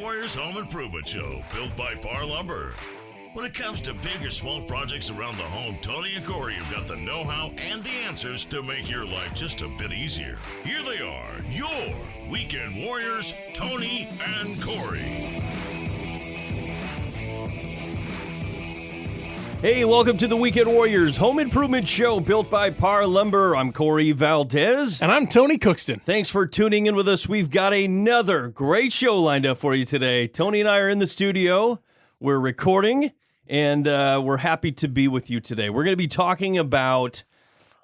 Warriors Home Improvement Show, built by Parr Lumber. When it comes to big or small projects around the home, Tony and Corey have got the know-how and the answers to make your life just a bit easier. Here they are, your Weekend Warriors, Tony and Corey. Hey, welcome to the Weekend Warriors Home Improvement Show, built by Parr Lumber. I'm Corey Valdez. And I'm Tony Cookston. Thanks for tuning in with us. We've got another great show lined up for you today. Tony and I are in the studio. We're recording, and we're happy to be with you today. We're going to be talking about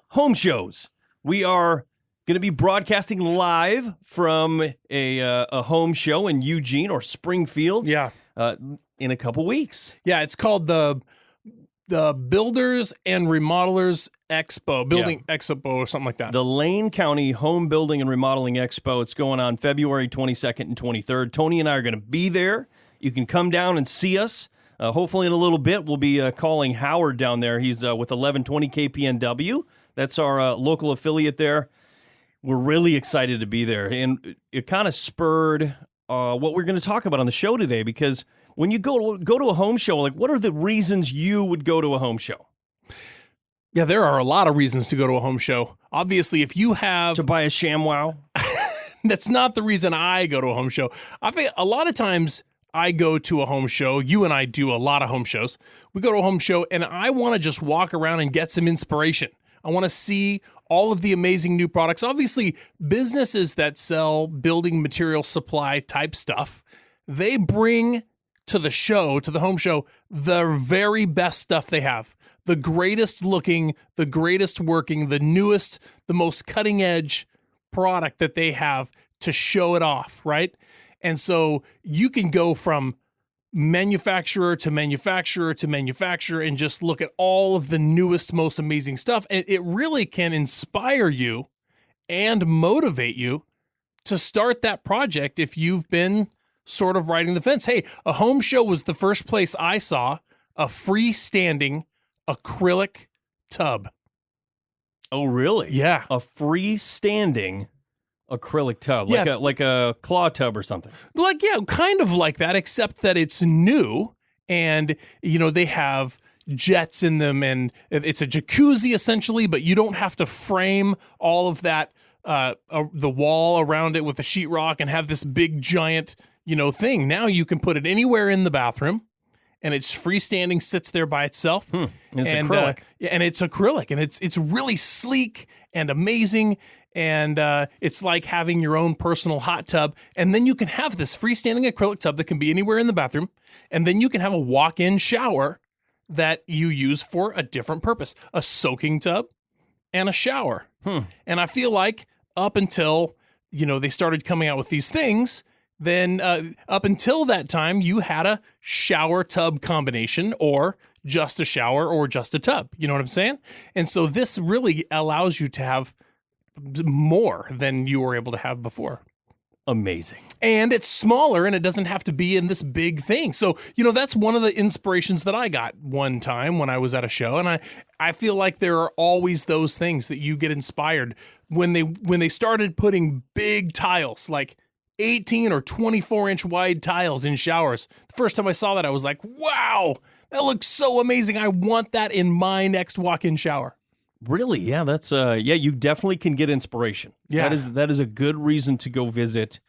home shows. We are going to be broadcasting live from a home show in Eugene or Springfield. Yeah. In a couple weeks. Yeah, it's called the Builders and Remodelers Expo, Building Expo or something like that. The Lane County Home Building and Remodeling Expo. It's going on February 22nd and 23rd. Tony and I are going to be there. You can come down and see us. Hopefully in a little bit, we'll be calling Howard down there. He's with 1120 KPNW. That's our local affiliate there. We're really excited to be there. And it kind of spurred what we're going to talk about on the show today, because when you go to a home show, like, what are the reasons you would go to a home show? Yeah, there are a lot of reasons to go to a home show. Obviously, if you have... To buy a ShamWow? That's not the reason I go to a home show. I think a lot of times I go to a home show. You and I do a lot of home shows. We go to a home show, and I want to just walk around and get some inspiration. I want to see all of the amazing new products. Obviously, businesses that sell building material supply type stuff, they bring to the show, to the home show, the very best stuff they have. The greatest looking, the greatest working, the newest, the most cutting edge product that they have to show it off, right? And so you can go from manufacturer to manufacturer to manufacturer and just look at all of the newest, most amazing stuff. And it really can inspire you and motivate you to start that project if you've been sort of riding the fence. Hey, a home show was the first place I saw a freestanding acrylic tub. Oh, really? Yeah. A freestanding acrylic tub, Yeah. like a claw tub or something. Like, yeah, kind of like that, except that it's new and, you know, they have jets in them and it's a jacuzzi essentially, but you don't have to frame all of that, the wall around it with a sheetrock and have this big giant, thing. Now you can put it anywhere in the bathroom, and it's freestanding, sits there by itself. And it's acrylic. And it's acrylic, and it's really sleek and amazing. And it's like having your own personal hot tub. And then you can have this freestanding acrylic tub that can be anywhere in the bathroom. And then you can have a walk-in shower that you use for a different purpose, a soaking tub and a shower. And I feel like up until, they started coming out with these things, then up until that time, you had a shower tub combination or just a shower or just a tub. You know what I'm saying? And so this really allows you to have more than you were able to have before. Amazing. And it's smaller, and it doesn't have to be in this big thing. So, that's one of the inspirations that I got one time when I was at a show. And I feel like there are always those things that you get inspired when they started putting big tiles, like 18 or 24 inch wide tiles in showers. The first time I saw that, I was like, wow, that looks so amazing. I want that in my next walk-in shower. Really? Yeah, that's you definitely can get inspiration. Yeah. That is a good reason to go visit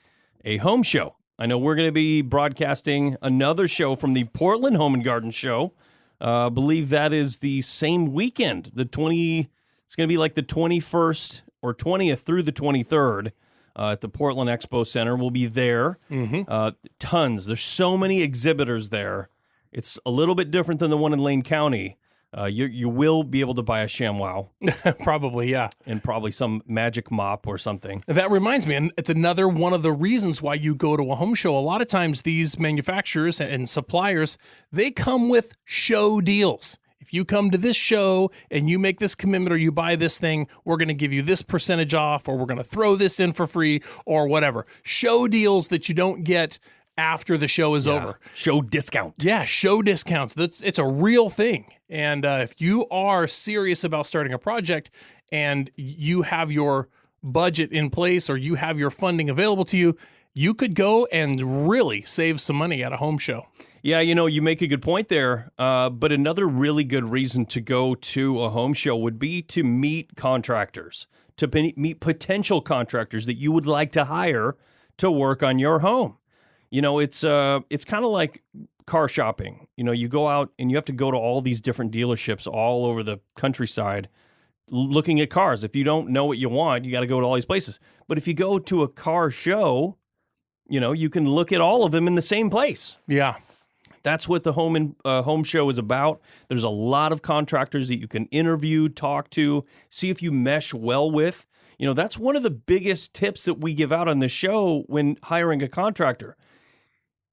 a home show. I know we're going to be broadcasting another show from the Portland Home and Garden Show. I believe that is the same weekend. It's going to be like the 21st or 20th through the 23rd at the Portland Expo Center. We'll be there. Tons. There's so many exhibitors there. It's a little bit different than the one in Lane County. You will be able to buy a ShamWow. Probably, yeah. And probably some magic mop or something. That reminds me, and it's another one of the reasons why you go to a home show. A lot of times these manufacturers and suppliers, they come with show deals. If you come to this show and you make this commitment or you buy this thing, we're going to give you this percentage off, or we're going to throw this in for free, or whatever. Show deals that you don't get after the show is over. Show discount. Yeah, show discounts. It's a real thing. And if you are serious about starting a project and you have your budget in place or you have your funding available to you, you could go and really save some money at a home show. Yeah, you make a good point there. But another really good reason to go to a home show would be to meet contractors, to meet potential contractors that you would like to hire to work on your home. It's kind of like car shopping. You go out and you have to go to all these different dealerships all over the countryside looking at cars. If you don't know what you want, you got to go to all these places. But if you go to a car show, you can look at all of them in the same place. Yeah. That's what the home show is about. There's a lot of contractors that you can interview, talk to, see if you mesh well with. That's one of the biggest tips that we give out on the show when hiring a contractor.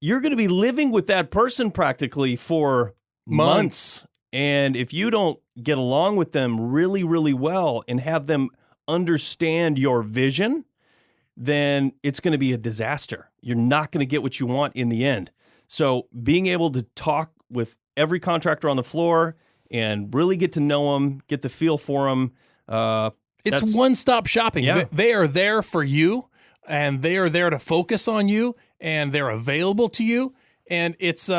You're going to be living with that person practically for months. And if you don't get along with them really, really well and have them understand your vision, then it's going to be a disaster. You're not going to get what you want in the end. So being able to talk with every contractor on the floor and really get to know them, get the feel for them. It's one-stop shopping. Yeah. They are there for you, and they are there to focus on you, and they're available to you. And it's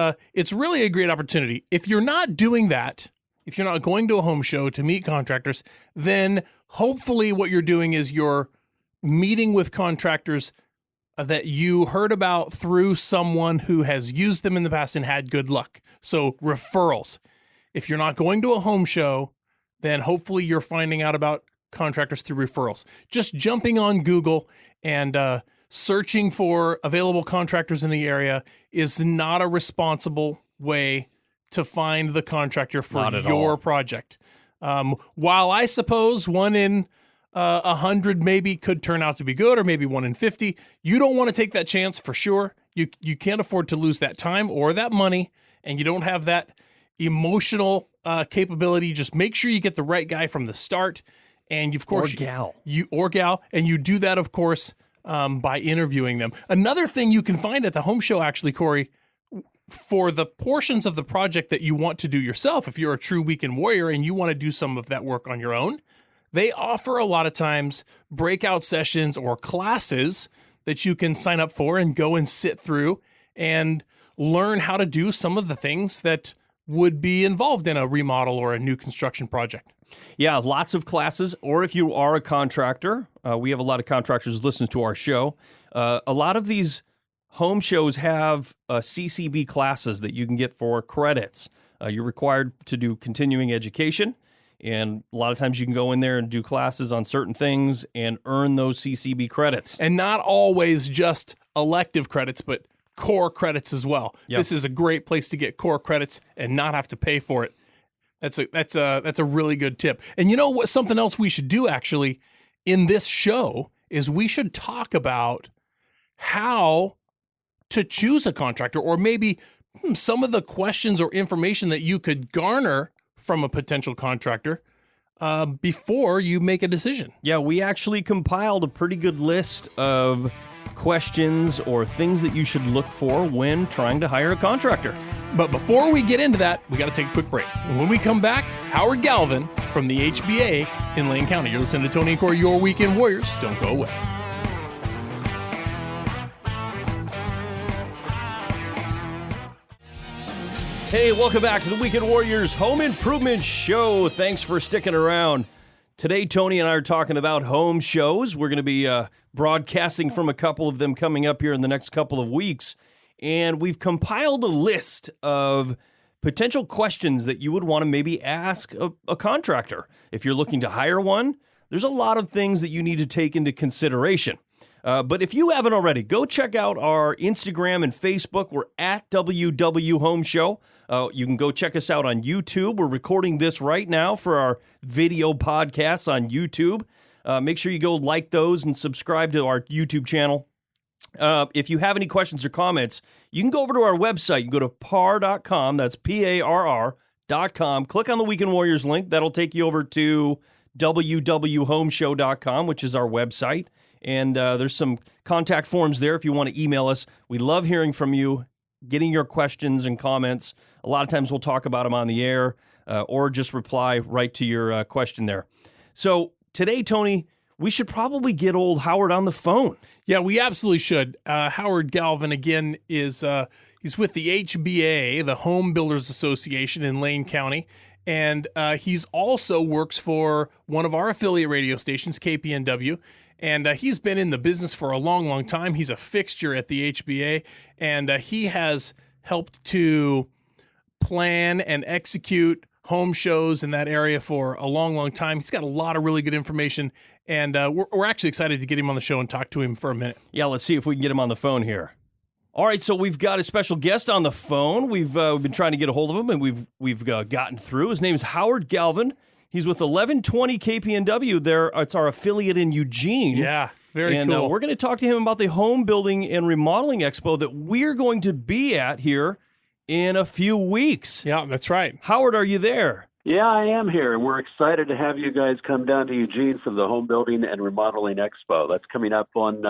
really a great opportunity. If you're not doing that, if you're not going to a home show to meet contractors, then hopefully what you're doing is you're meeting with contractors that you heard about through someone who has used them in the past and had good luck. So referrals. If you're not going to a home show, then hopefully you're finding out about contractors through referrals. Just jumping on Google and searching for available contractors in the area is not a responsible way to find the contractor for your project. While I suppose 1 in 100 maybe could turn out to be good, or maybe 1 in 50, you don't want to take that chance for sure. You can't afford to lose that time or that money, and you don't have that emotional capability. Just make sure you get the right guy from the start, and of course, or gal, and you do that, of course, by interviewing them. Another thing you can find at the home show, actually, Corey, for the portions of the project that you want to do yourself, if you're a true weekend warrior and you want to do some of that work on your own, they offer a lot of times breakout sessions or classes that you can sign up for and go and sit through and learn how to do some of the things that would be involved in a remodel or a new construction project. Yeah, lots of classes. Or if you are a contractor, we have a lot of contractors listen to our show. A lot of these home shows have CCB classes that you can get for credits. You're required to do continuing education. And a lot of times you can go in there and do classes on certain things and earn those CCB credits. And not always just elective credits, but core credits as well. Yep. This is a great place to get core credits and not have to pay for it. That's a really good tip. And you know what? Something else we should do actually in this show is we should talk about how to choose a contractor, or maybe some of the questions or information that you could garner from a potential contractor before you make a decision. Yeah, we actually compiled a pretty good list of questions or things that you should look for when trying to hire a contractor. But before we get into that, we got to take a quick break. And when we come back, Howard Galvin from the HBA in Lane County. You're listening to Tony and Corey, your Weekend Warriors. Don't go away. Hey, welcome back to the Weekend Warriors Home Improvement Show. Thanks for sticking around. Today, Tony and I are talking about home shows. We're going to be broadcasting from a couple of them coming up here in the next couple of weeks. And we've compiled a list of potential questions that you would want to maybe ask a contractor. If you're looking to hire one, there's a lot of things that you need to take into consideration. But if you haven't already, go check out our Instagram and Facebook. We're at WW Home Show. You can go check us out on YouTube. We're recording this right now for our video podcasts on YouTube. Make sure you go like those and subscribe to our YouTube channel. If you have any questions or comments, you can go over to our website. You can go to parr.com. That's PARR.com. Click on the Weekend Warriors link. That'll take you over to www.homeshow.com, which is our website. And there's some contact forms there if you want to email us. We love hearing from you, getting your questions and comments. A lot of times we'll talk about them on the air or just reply right to your question there. So today, Tony, we should probably get old Howard on the phone. Yeah, we absolutely should. Howard Galvin, again, is he's with the HBA, the Home Builders Association in Lane County, and he's also works for one of our affiliate radio stations, KPNW, and he's been in the business for a long, long time. He's a fixture at the HBA, and he has helped to plan and execute home shows in that area for a long, long time. He's got a lot of really good information, and we're actually excited to get him on the show and talk to him for a minute. Yeah, let's see if we can get him on the phone here. All right, so we've got a special guest on the phone. We've been trying to get a hold of him, and we've gotten through. His name is Howard Galvin. He's with 1120 KPNW. It's our affiliate in Eugene. Yeah, very and, cool. We're going to talk to him about the Home Building and Remodeling Expo that we're going to be at here in a few weeks. Yeah, that's right. Howard, are you there? Yeah, I am here, and we're excited to have you guys come down to Eugene for the Home Building and Remodeling Expo. That's coming up on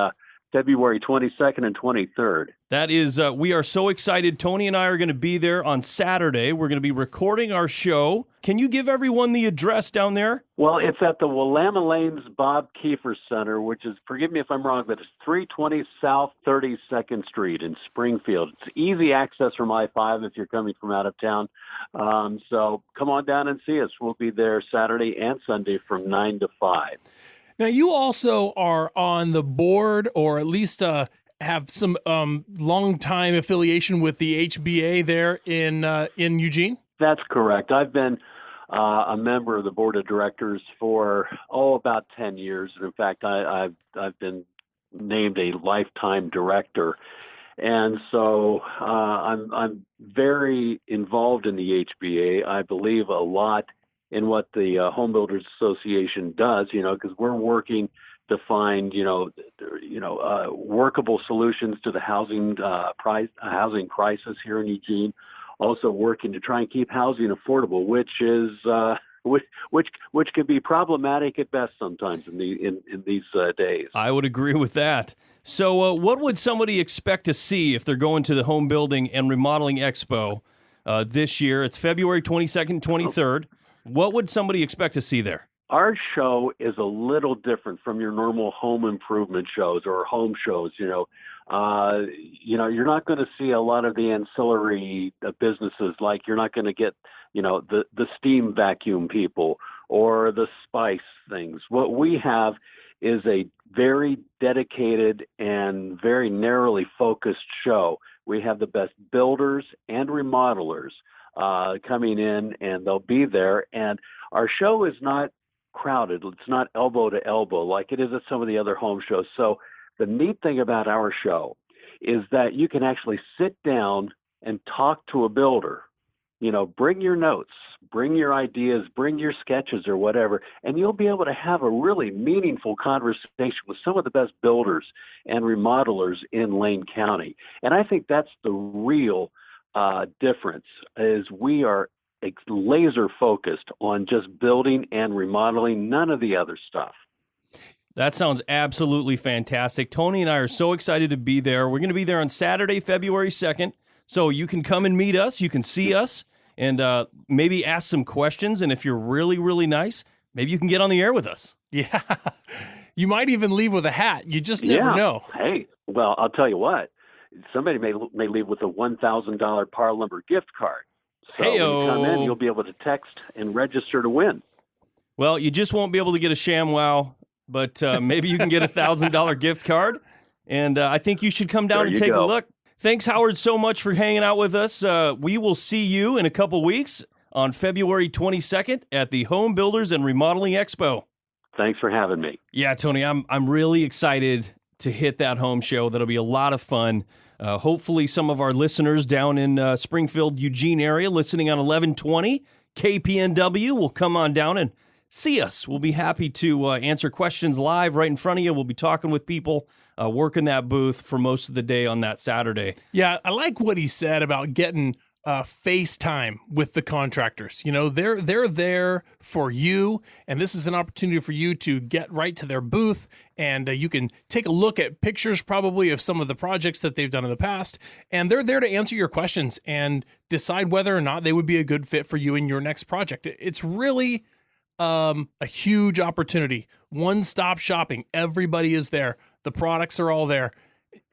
February 22nd and 23rd. That is, we are so excited. Tony and I are going to be there on Saturday. We're going to be recording our show. Can you give everyone the address down there? Well, it's at the Willamette Lanes Bob Kiefer Center, which is, forgive me if I'm wrong, but it's 320 South 32nd Street in Springfield. It's easy access from I-5 if you're coming from out of town. So come on down and see us. We'll be there Saturday and Sunday from 9 to 5. Now, you also are on the board, or at least have some long-time affiliation with the HBA there in Eugene? That's correct. I've been a member of the board of directors for about 10 years. And in fact, I've been named a lifetime director. And so I'm very involved in the HBA. I believe a lot in what the Home Builders Association does, because we're working to find, workable solutions to the housing crisis here in Eugene. Also working to try and keep housing affordable, which is which can be problematic at best sometimes in these days. I would agree with that. So, what would somebody expect to see if they're going to the Home Building and Remodeling Expo this year? It's February 22nd, 23rd. What would somebody expect to see there? Our show is a little different from your normal home improvement shows or home shows. You're not going to see a lot of the ancillary businesses. Like you're not going to get, the steam vacuum people or the spice things. What we have is a very dedicated and very narrowly focused show. We have the best builders and remodelers coming in, and they'll be there. And our show is not crowded. It's not elbow to elbow like it is at some of the other home shows. So the neat thing about our show is that you can actually sit down and talk to a builder. Bring your notes, bring your ideas, bring your sketches or whatever, and you'll be able to have a really meaningful conversation with some of the best builders and remodelers in Lane County. And I think that's the real difference, is we are laser focused on just building and remodeling, none of the other stuff. That sounds absolutely fantastic. Tony and I are so excited to be there. We're going to be there on Saturday, February 2nd. So you can come and meet us. You can see us and maybe ask some questions. And if you're really, really nice, maybe you can get on the air with us. Yeah. You might even leave with a hat. You just never know. Hey, well, I'll tell you what. Somebody may leave with a $1,000 Parr Lumber gift card. So when you come in, you'll be able to text and register to win. Well, you just won't be able to get a ShamWow, but maybe you can get a $1,000 gift card. And I think you should come down and take a look. Thanks, Howard, so much for hanging out with us. We will see you in a couple weeks on February 22nd at the Home Builders and Remodeling Expo. Thanks for having me. Yeah, Tony, I'm really excited to hit that home show. That'll be a lot of fun. Hopefully some of our listeners down in Springfield, Eugene area listening on 1120 KPNW will come on down and see us. We'll be happy to answer questions live right in front of you. We'll be talking with people, working that booth for most of the day on that Saturday. Yeah, I like what he said about getting FaceTime with the contractors. They're there for you, and this is an opportunity for you to get right to their booth, and you can take a look at pictures probably of some of the projects that they've done in the past, and they're there to answer your questions and decide whether or not they would be a good fit for you in your next project. It's really a huge opportunity. One-stop shopping. Everybody is there. The products are all there.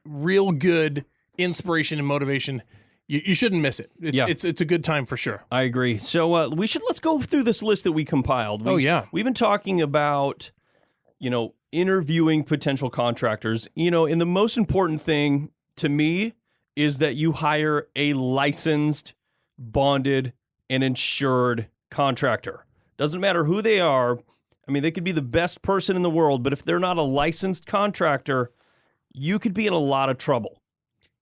Real good inspiration and motivation. You shouldn't miss it. It's a good time for sure. I agree. So let's go through this list that we compiled. We've been talking about, interviewing potential contractors, and the most important thing to me is that you hire a licensed, bonded, and insured contractor. Doesn't matter who they are. I mean, they could be the best person in the world, but if they're not a licensed contractor, you could be in a lot of trouble.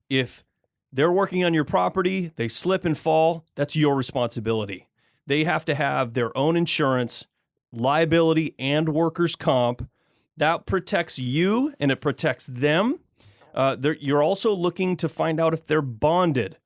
If they're working on your property, they slip and fall, that's your responsibility. They have to have their own insurance, liability, and workers' comp. That protects you and it protects them. You're also looking to find out if they're bonded.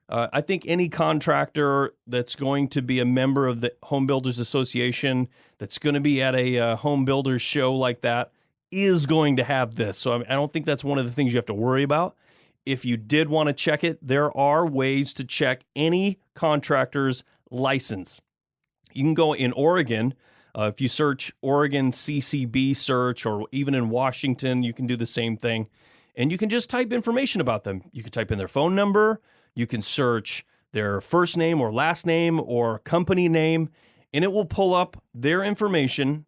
I think any contractor that's going to be a member of the Home Builders Association, that's going to be at a home builders show like that, is going to have this. So I don't think that's one of the things you have to worry about. If you did want to check it, there are ways to check any contractor's license. You can go in Oregon. If you search Oregon CCB search, or even in Washington, you can do the same thing. And you can just type information about them. You can type in their phone number. You can search their first name or last name or company name, and it will pull up their information.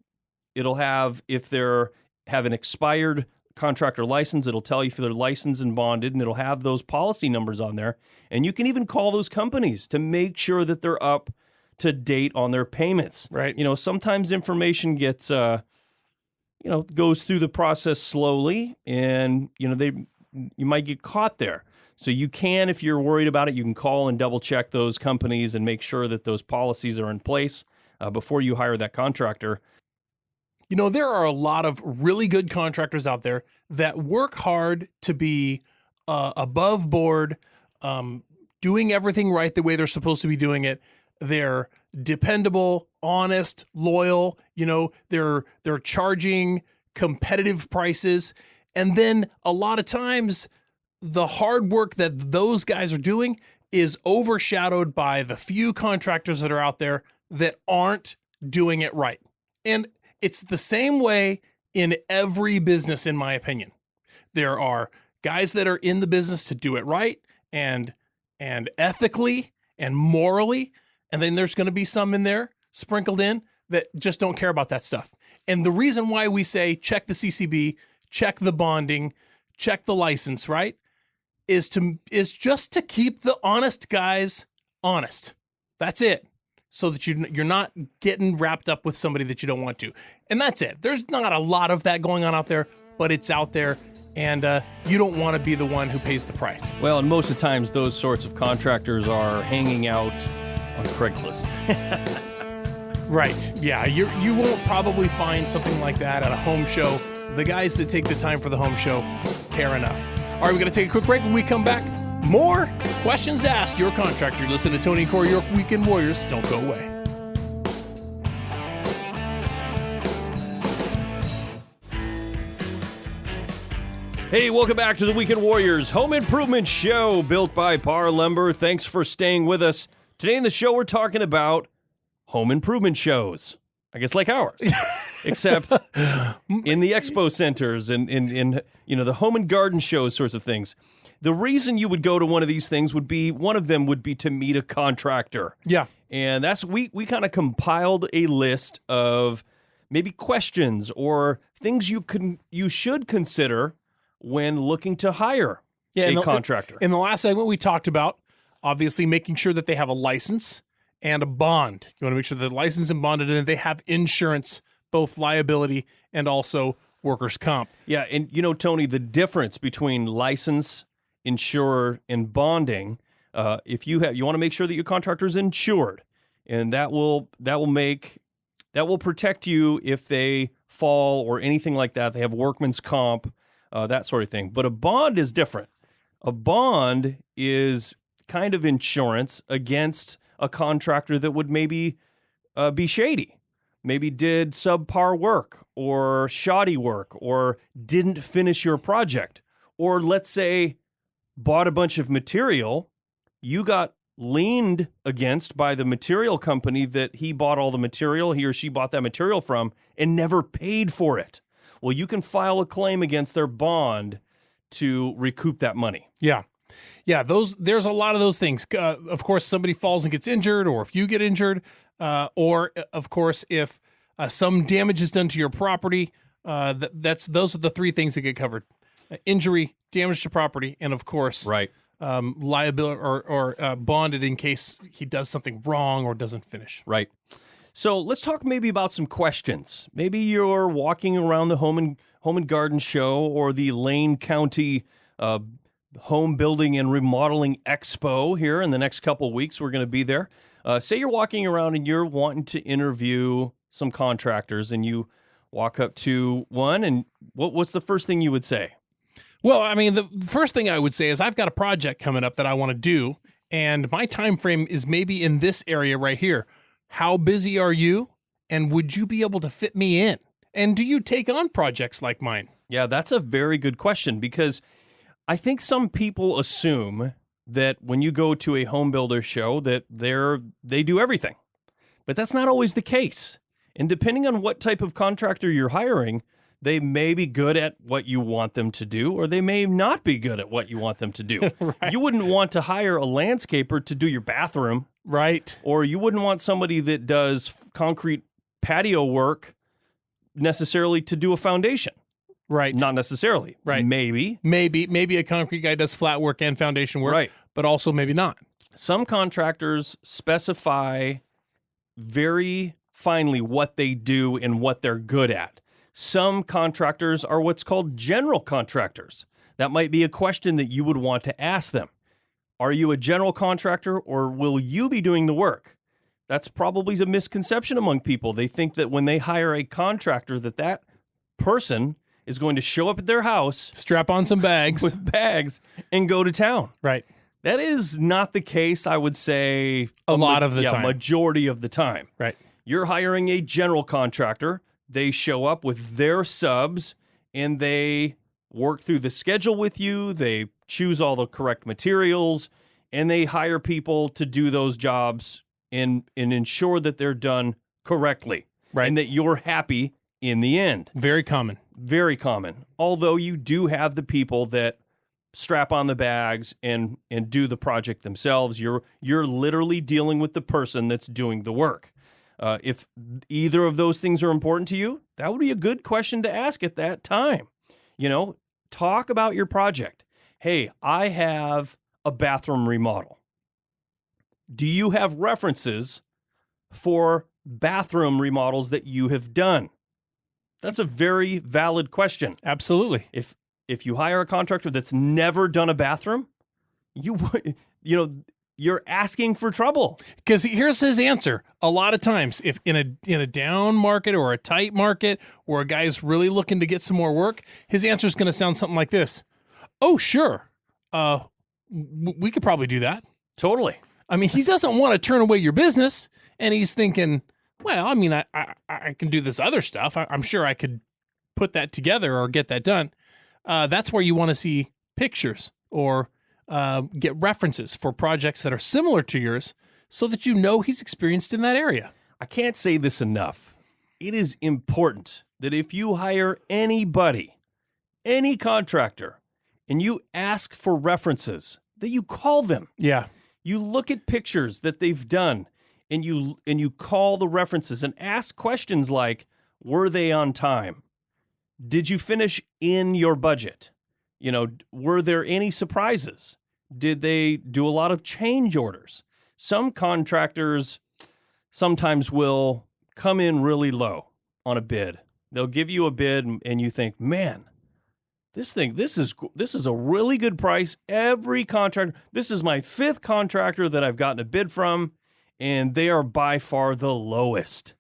It'll have, if they're have an expired contractor license, it'll tell you if they're licensed and bonded, and it'll have those policy numbers on there. And you can even call those companies to make sure that they're up to date on their payments. Right. Sometimes information gets, goes through the process slowly, and, you might get caught there. So you can, if you're worried about it, you can call and double check those companies and make sure that those policies are in place before you hire that contractor. There are a lot of really good contractors out there that work hard to be above board, doing everything right the way they're supposed to be doing it. They're dependable, honest, loyal. They're charging competitive prices. And then a lot of times the hard work that those guys are doing is overshadowed by the few contractors that are out there that aren't doing it right. And it's the same way in every business, in my opinion. There are guys that are in the business to do it right and ethically and morally. And then there's going to be some in there sprinkled in that just don't care about that stuff. And the reason why we say check the CCB, check the bonding, check the license, right, is just to keep the honest guys honest. That's it. So that you're not getting wrapped up with somebody that you don't want to. And that's it. There's not a lot of that going on out there, but it's out there. And you don't want to be the one who pays the price. Well, and most of the times those sorts of contractors are hanging out on Craigslist. Right. Yeah. You won't probably find something like that at a home show. The guys that take the time for the home show care enough. All right, we're going to take a quick break. When we come back, more questions to ask your contractor. Listen to Tony and Corey, your Weekend Warriors. Don't go away. Hey, welcome back to the Weekend Warriors Home Improvement Show, built by Parr Lumber. Thanks for staying with us. Today in the show, we're talking about home improvement shows. I guess like ours, except in the expo centers and in the home and garden shows, sorts of things. The reason you would go to one of these things would be to meet a contractor. Yeah. And that's we kind of compiled a list of maybe questions or things you should consider when looking to hire a contractor. In the last segment, we talked about obviously making sure that they have a license and a bond. You want to make sure they're licensed and bonded and they have insurance, both liability and also workers' comp. Yeah, and Tony, the difference between license, insurer, and bonding, if you want to make sure that your contractor is insured, and that will protect you if they fall or anything like that. They have workman's comp, that sort of thing. But a bond is different. A bond is kind of insurance against a contractor that would maybe be shady, maybe did subpar work or shoddy work or didn't finish your project, or let's say bought a bunch of material, you got leaned against by the material company that he bought all the material, he or she bought that material from, and never paid for it. Well, you can file a claim against their bond to recoup that money. Yeah. Yeah, there's a lot of those things. Of course, somebody falls and gets injured, or if you get injured, or of course, if some damage is done to your property, those are the three things that get covered: injury, damage to property, and of course, Right. Liability or bonded in case he does something wrong or doesn't finish. Right. So let's talk maybe about some questions. Maybe you're walking around the home and garden show or the Lane County Home Building and Remodeling Expo here in the next couple of weeks. We're going to be there. Say you're walking around and you're wanting to interview some contractors, and you walk up to one, and what's the first thing you would say? Well, I mean, the first thing I would say is I've got a project coming up that I want to do, and my time frame is maybe in this area right here. How busy are you, and would you be able to fit me in? And do you take on projects like mine? Yeah, that's a very good question, because I think some people assume that when you go to a home builder show that they do everything. But that's not always the case. And depending on what type of contractor you're hiring, they may be good at what you want them to do, or they may not be good at what you want them to do. Right. You wouldn't want to hire a landscaper to do your bathroom, Right. or you wouldn't want somebody that does concrete patio work necessarily to do a foundation. Right. Not necessarily. Right. Maybe. Maybe a concrete guy does flat work and foundation work, Right. but also maybe not. Some contractors specify very finely what they do and what they're good at. Some contractors are what's called general contractors. That might be a question that you would want to ask them. Are you a general contractor, or will you be doing the work? That's probably a misconception among people. They think that when they hire a contractor, that person is going to show up at their house, Strap on some bags. with bags, and go to town. Right. That is not the case, I would say. A lot of the time. Majority of the time. Right. You're hiring a general contractor. They show up with their subs, and they work through the schedule with you. They choose all the correct materials, and they hire people to do those jobs and ensure that they're done correctly. Right. And that you're happy in the end. Very common. Very common. Although you do have the people that strap on the bags and do the project themselves. You're literally dealing with the person that's doing the work. If either of those things are important to you, that would be a good question to ask at that time. Talk about your project. Hey, I have a bathroom remodel. Do you have references for bathroom remodels that you have done? That's a very valid question. Absolutely. If you hire a contractor that's never done a bathroom, you're asking for trouble. Because here's his answer. A lot of times, if in a down market or a tight market where a guy's really looking to get some more work, his answer is going to sound something like this. Oh, sure. We could probably do that. Totally. I mean, he doesn't want to turn away your business, and he's thinking, well, I mean, I can do this other stuff. I'm sure I could put that together or get that done. That's where you want to see pictures or get references for projects that are similar to yours so that you know he's experienced in that area. I can't say this enough. It is important that if you hire anybody, any contractor, and you ask for references, that you call them. Yeah. You look at pictures that they've done, and you call the references and ask questions like, were they on time? Did you finish in your budget? Were there any surprises? Did they do a lot of change orders? Some contractors sometimes will come in really low on a bid. They'll give you a bid and you think, man, this is a really good price. Every contractor, this is my 5th contractor that I've gotten a bid from, and they are by far the lowest.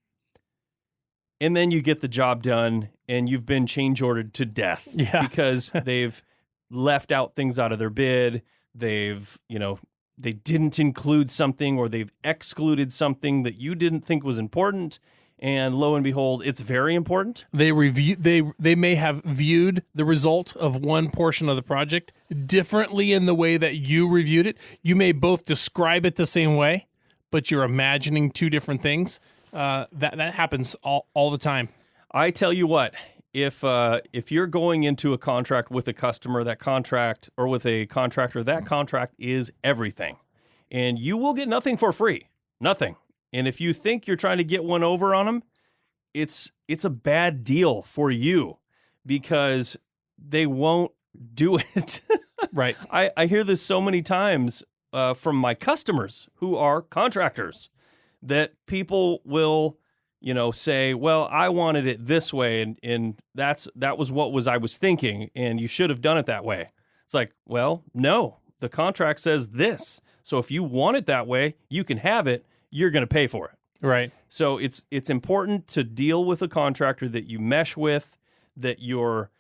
And then you get the job done and you've been change ordered to death because they've left out things out of their bid. They've, they didn't include something, or they've excluded something that you didn't think was important. And lo and behold, it's very important. They may have viewed the result of one portion of the project differently in the way that you reviewed it. You may both describe it the same way, but you're imagining two different things. That happens all the time. I tell you what, if you're going into a contract with a customer, that contract, or with a contractor, that contract is everything. And you will get nothing for free. Nothing. And if you think you're trying to get one over on them, it's a bad deal for you, because they won't do it. Right. I hear this so many times from my customers who are contractors, that people will, say, well, I wanted it this way, and that was what I was thinking, and you should have done it that way. It's like, well, no, the contract says this. So if you want it that way, you can have it. You're going to pay for it. Right. So it's important to deal with a contractor that you mesh with, that you're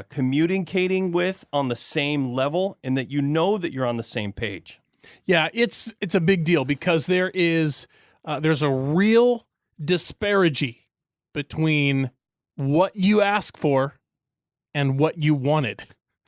communicating with on the same level, and that you know that you're on the same page. Yeah, it's a big deal, because there's a real disparity between what you ask for and what you wanted.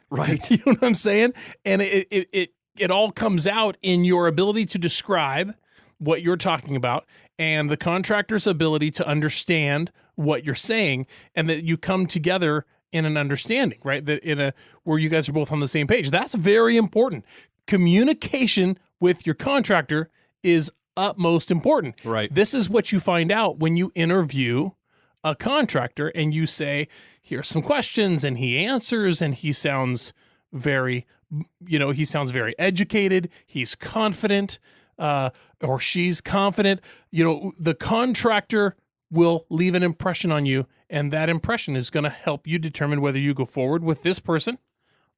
Right. You know what I'm saying? And it all comes out in your ability to describe what you're talking about, and the contractor's ability to understand what you're saying, and that you come together in an understanding, right? That where you guys are both on the same page. That's very important. Communication with your contractor is utmost important. Right. This is what you find out when you interview a contractor and you say, here's some questions, and he answers, and he sounds very educated. He's confident. Or she's confident. The contractor will leave an impression on you, and that impression is going to help you determine whether you go forward with this person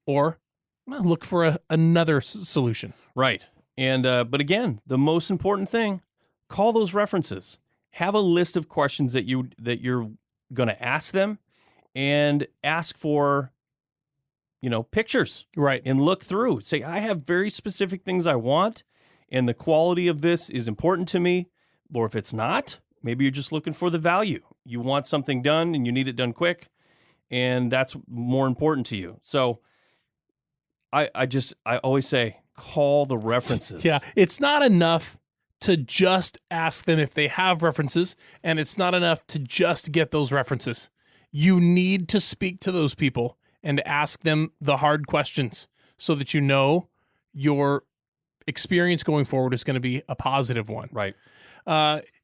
or look for another solution. Right. And but again, the most important thing, call those references. Have a list of questions that you're going to ask them, and ask for pictures. Right. And look through. Say, I have very specific things I want, and the quality of this is important to me. Or if it's not, maybe you're just looking for the value. You want something done and you need it done quick, and that's more important to you. So I always say, call the references. Yeah, it's not enough to just ask them if they have references, and it's not enough to just get those references. You need to speak to those people and ask them the hard questions, so that your experience going forward is going to be a positive one. Right.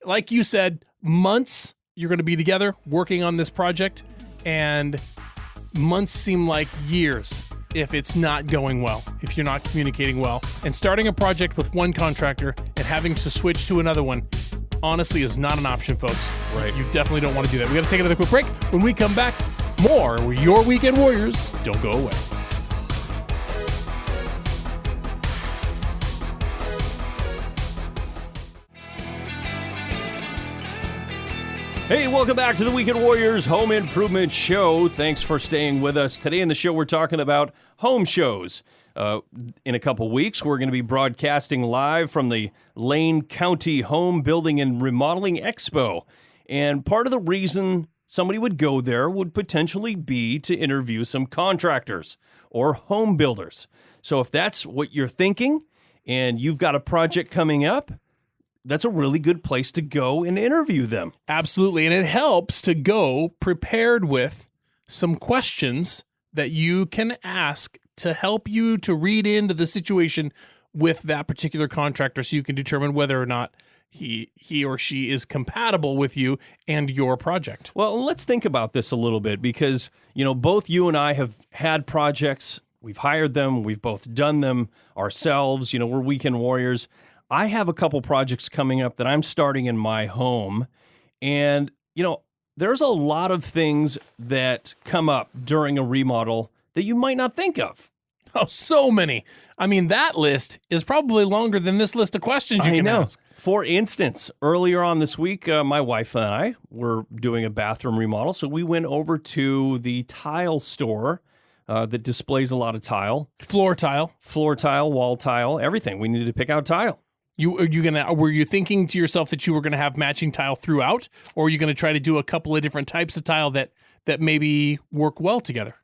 Like you said, months you're going to be together working on this project, and months seem like years if it's not going well, if you're not communicating well. And starting a project with one contractor and having to switch to another one, honestly, is not an option, folks. Right. You definitely don't want to do that. We got to take another quick break. When we come back, more Your Weekend Warriors. Don't go away. Hey, welcome back to the Weekend Warriors Home Improvement Show. Thanks for staying with us. Today in the show, we're talking about home shows. In a couple weeks, we're going to be broadcasting live from the Lane County Home Building and Remodeling Expo. And part of the reason somebody would go there would potentially be to interview some contractors or home builders. So if that's what you're thinking and you've got a project coming up, that's a really good place to go and interview them. Absolutely. And it helps to go prepared with some questions that you can ask to help you to read into the situation with that particular contractor, so you can determine whether or not he or she is compatible with you and your project. Well, let's think about this a little bit, because, both you and I have had projects. We've hired them. We've both done them ourselves. We're weekend warriors. I have a couple projects coming up that I'm starting in my home, and, there's a lot of things that come up during a remodel that you might not think of. Oh, so many. I mean, that list is probably longer than this list of questions you can ask. For instance, earlier on this week, my wife and I were doing a bathroom remodel, so we went over to the tile store that displays a lot of tile. Floor tile, wall tile, everything. We needed to pick out tile. Were you thinking to yourself that you were gonna have matching tile throughout, or are you gonna try to do a couple of different types of tile that maybe work well together?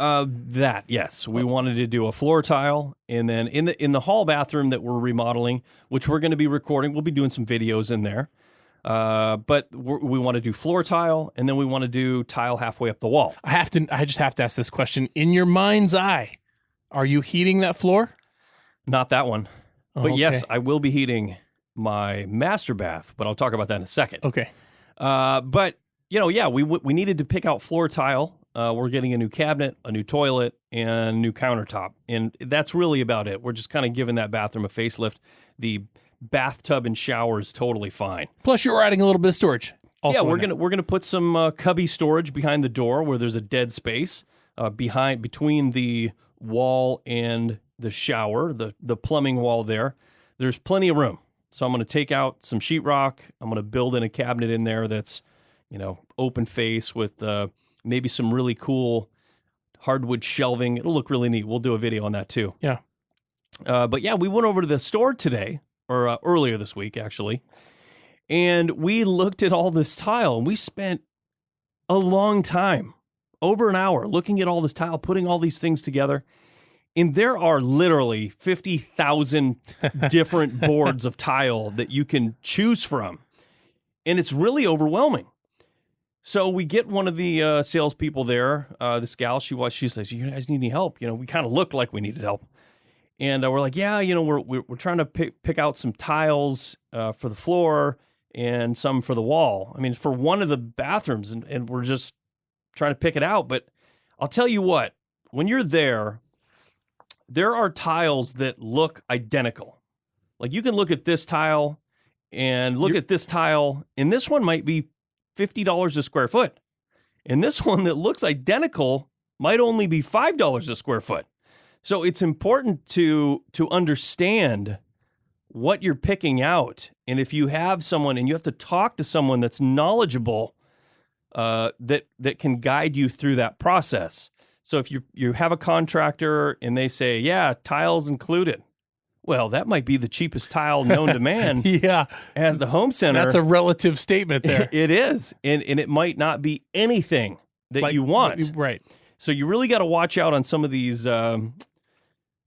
Yes, we wanted to do a floor tile, and then in the hall bathroom that we're remodeling, which we're going to be recording, we'll be doing some videos in there. But we want to do floor tile, and then we want to do tile halfway up the wall. I just have to ask this question. In your mind's eye, are you heating that floor? Not that one. Oh, But yes, okay. I will be heating my master bath, but I'll talk about that in a second. Okay. But we needed to pick out floor tile. We're getting a new cabinet, a new toilet, and new countertop, and that's really about it. We're just kind of giving that bathroom a facelift. The bathtub and shower is totally fine. Plus, you're adding a little bit of storage. Also we're gonna put some cubby storage behind the door where there's a dead space between the wall and the shower, the plumbing wall there. There's plenty of room. So I'm going to take out some sheetrock. I'm going to build in a cabinet in there that's, open face with maybe some really cool hardwood shelving. It'll look really neat. We'll do a video on that too. Yeah. But we went over to the store today, or earlier this week actually, and we looked at all this tile, and we spent a long time, over an hour, looking at all this tile, putting all these things together. And there are literally 50,000 different boards of tile that you can choose from. And it's really overwhelming. So we get one of the salespeople there, this gal, she says, "You guys need any help?" We kind of looked like we needed help. And we're like, we're trying to pick out some tiles for the floor and some for the wall. I mean, for one of the bathrooms, and we're just trying to pick it out. But I'll tell you what, when you're there are tiles that look identical. Like you can look at this tile and look at this tile, and this one might be $50 a square foot. And this one that looks identical might only be $5 a square foot. So it's important to understand what you're picking out. And if you have someone, and you have to talk to someone that's knowledgeable, that can guide you through that process. So if you have a contractor and they say, "Yeah, tiles included," well, that might be the cheapest tile known to man. Yeah. At the home center. That's a relative statement there. It is. And it might not be anything that you want. Right. So you really got to watch out on some of these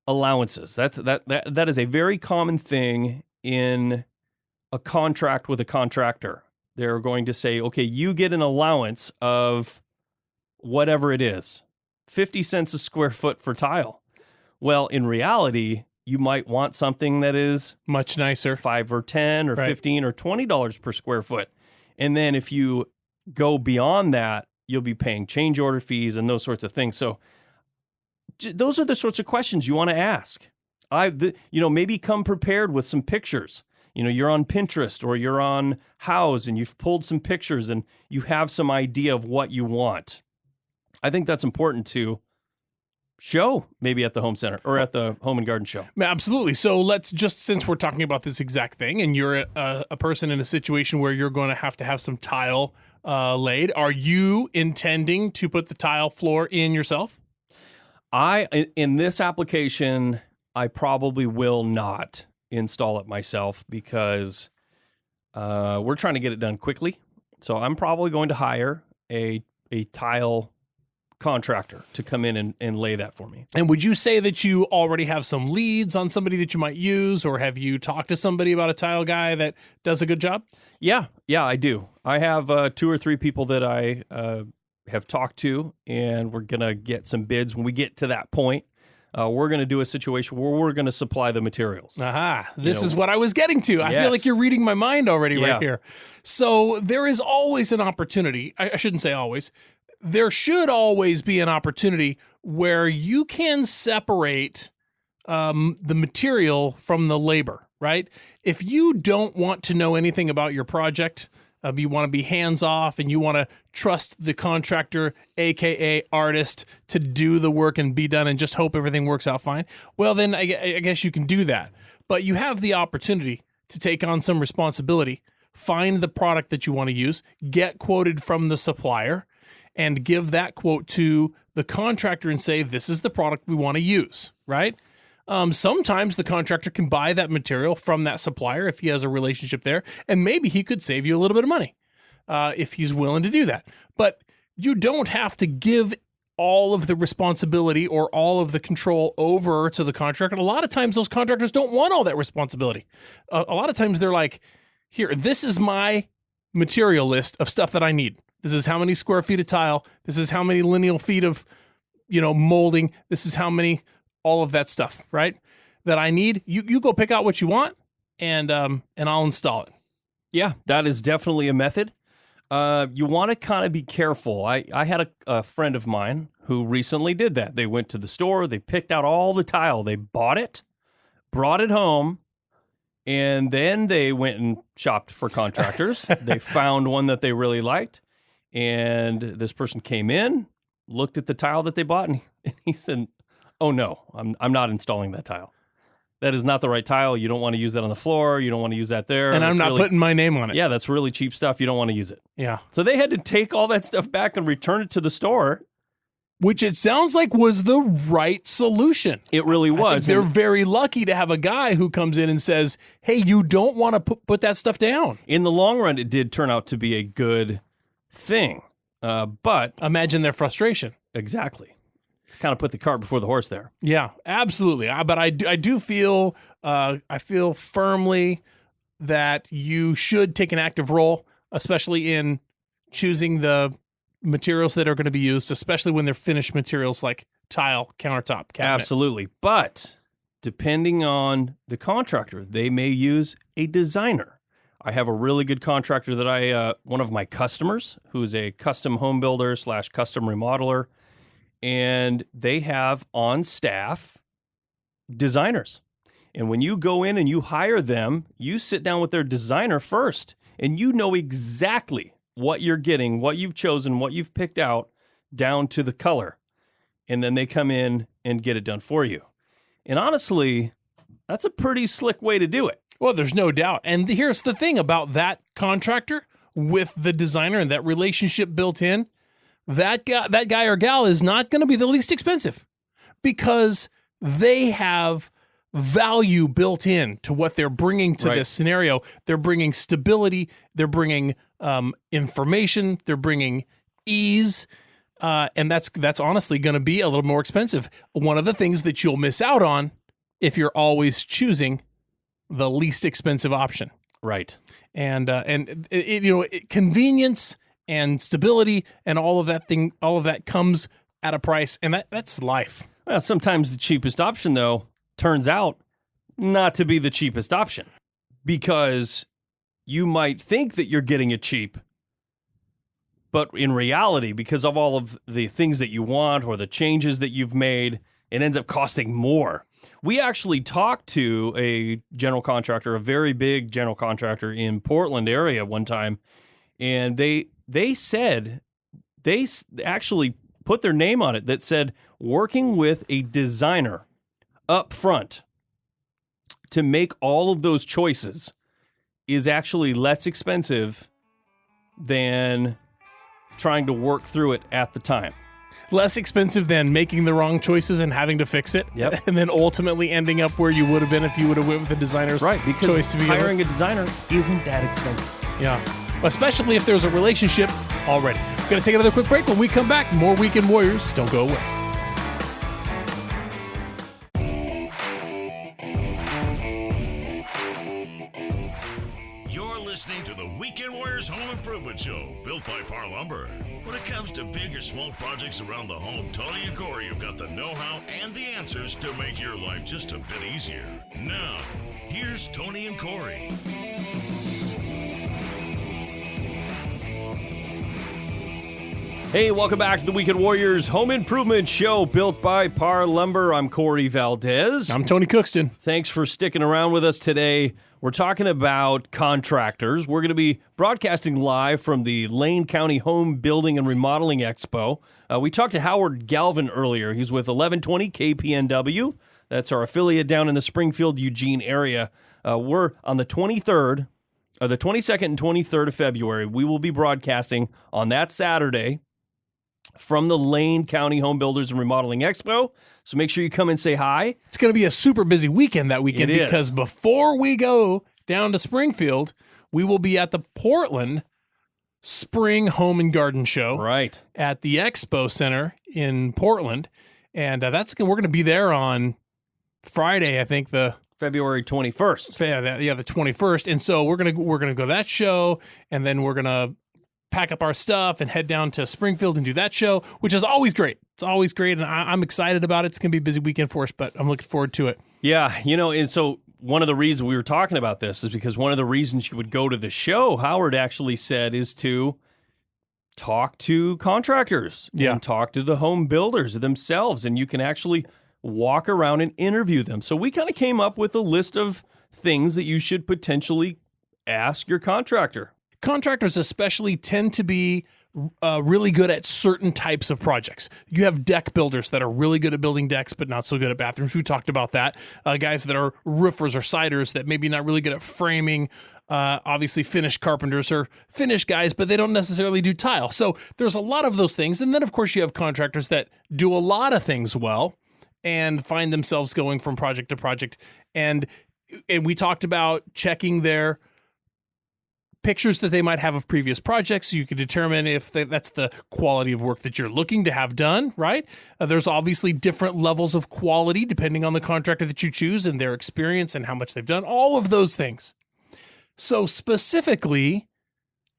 allowances. That is a very common thing in a contract with a contractor. They're going to say, "Okay, you get an allowance of whatever it is, 50 cents a square foot for tile." Well, in reality, you might want something that is much nicer, 5 or 10 or 15 or $20 per square foot. And then if you go beyond that, you'll be paying change order fees and those sorts of things. So those are the sorts of questions you want to ask. Maybe come prepared with some pictures. You're on Pinterest or you're on Houzz and you've pulled some pictures and you have some idea of what you want. I think that's important to show maybe at the home center or at the home and garden show. Absolutely. So let's just, since we're talking about this exact thing and you're a person in a situation where you're going to have some tile laid, are you intending to put the tile floor in yourself? In this application, I probably will not install it myself because we're trying to get it done quickly. So I'm probably going to hire a tile contractor to come in and lay that for me. And would you say that you already have some leads on somebody that you might use, or have you talked to somebody about a tile guy that does a good job? Yeah, I do. I have 2 or 3 people that I have talked to, and we're going to get some bids. When we get to that point, we're going to do a situation where we're going to supply the materials. Aha, this is what I was getting to. I feel like you're reading my mind already right here. So there is always an opportunity. I shouldn't say always. There should always be an opportunity where you can separate the material from the labor, right? If you don't want to know anything about your project, you want to be hands-off and you want to trust the contractor, aka artist, to do the work and be done and just hope everything works out fine, well, then I guess you can do that. But you have the opportunity to take on some responsibility, find the product that you want to use, get quoted from the supplier, and give that quote to the contractor and say, "This is the product we want to use," right? Sometimes the contractor can buy that material from that supplier if he has a relationship there, and maybe he could save you a little bit of money if he's willing to do that. But you don't have to give all of the responsibility or all of the control over to the contractor. A lot of times those contractors don't want all that responsibility. A lot of times they're like, here, this is my material list of stuff that I need. This is how many square feet of tile. This is how many lineal feet of, molding. This is how many, all of that stuff, right? That I need. You go pick out what you want and I'll install it. Yeah, that is definitely a method. You want to kind of be careful. I had a friend of mine who recently did that. They went to the store, they picked out all the tile, they bought it, brought it home, and then they went and shopped for contractors. They found one that they really liked, and this person came in, looked at the tile that they bought, and he said, "Oh no, I'm not installing that tile. That is not the right tile. You don't want to use that on the floor. You don't want to use that there. And I'm not putting my name on it." Yeah, that's really cheap stuff. You don't want to use it. Yeah. So they had to take all that stuff back and return it to the store. Which it sounds like was the right solution. It really was. They're very lucky to have a guy who comes in and says, hey, you don't want to put that stuff down. In the long run, it did turn out to be a good thing. But imagine their frustration. Exactly. Kind of put the cart before the horse there. Yeah, absolutely. But I do feel, I feel firmly that you should take an active role, especially in choosing the materials that are going to be used, especially when they're finished materials like tile, countertop, cabinet. Absolutely. But depending on the contractor, they may use a designer. I have a really good contractor that one of my customers, who's a custom home builder / custom remodeler, and they have on staff designers. And when you go in and you hire them, you sit down with their designer first, and you know exactly what you're getting, what you've chosen, what you've picked out, down to the color. And then they come in and get it done for you. And honestly, that's a pretty slick way to do it. Well, there's no doubt. And here's the thing about that contractor with the designer and that relationship built in. That guy or gal is not going to be the least expensive because they have value built in to what they're bringing to this scenario. They're bringing stability. They're bringing information. They're bringing ease. And that's honestly going to be a little more expensive. One of the things that you'll miss out on if you're always choosing the least expensive option. Right. And convenience and stability and all of that comes at a price, and that's life. Well, sometimes the cheapest option, though, turns out not to be the cheapest option because you might think that you're getting it cheap, but in reality, because of all of the things that you want or the changes that you've made, it ends up costing more. We actually talked to a general contractor, a very big general contractor in Portland area one time, and they said they actually put their name on it that said working with a designer up front to make all of those choices is actually less expensive than trying to work through it at the time. Less expensive than making the wrong choices and having to fix it. Yep. And then ultimately ending up where you would have been if you would have went with the designer's because choice to be hiring a designer isn't that expensive. Yeah. Especially if there's a relationship already. We're going to take another quick break. When we come back, more Weekend Warriors. Don't go away. You're listening to the Weekend Warriors Home Improvement Show, built by Parr Lumber. When it comes to big or small projects around the home, Tony and Corey have got the know-how and the answers to make your life just a bit easier. Now, here's Tony and Corey. Hey, welcome back to the Weekend Warriors Home Improvement Show, built by Parr Lumber. I'm Corey Valdez. I'm Tony Cookston. Thanks for sticking around with us today. We're talking about contractors. We're going to be broadcasting live from the Lane County Home Building and Remodeling Expo. We talked to Howard Galvin earlier. He's with 1120 KPNW. That's our affiliate down in the Springfield, Eugene area. We're on the 23rd, the 22nd and 23rd of February. We will be broadcasting on that Saturday from the Lane County Home Builders and Remodeling Expo. So make sure you come and say hi. It's going to be a super busy weekend that weekend It is. because before we go down to Springfield, we will be at the Portland Spring Home and Garden Show Right. at the Expo Center in Portland. And we're going to be there on Friday, I think, the February 21st. the 21st. And so we're going to go to that show, and then we're going to pack up our stuff and head down to Springfield and do that show, which is always great. It's always great, and I'm excited about it. It's going to be a busy weekend for us, but I'm looking forward to it. Yeah, and so one of the reasons we were talking about this is because one of the reasons you would go to the show, Howard actually said, is to talk to contractors and talk to the home builders themselves, and you can actually walk around and interview them. So we kind of came up with a list of things that you should potentially ask your contractor. Contractors especially tend to be really good at certain types of projects. You have deck builders that are really good at building decks, but not so good at bathrooms. We talked about that. Guys that are roofers or siders that maybe not really good at framing. Obviously, finish carpenters are finish guys, but they don't necessarily do tile. So there's a lot of those things. And then, of course, you have contractors that do a lot of things well and find themselves going from project to project. And we talked about checking their pictures that they might have of previous projects, so you can determine if that's the quality of work that you're looking to have done, right? There's obviously different levels of quality depending on the contractor that you choose and their experience and how much they've done, all of those things. So specifically,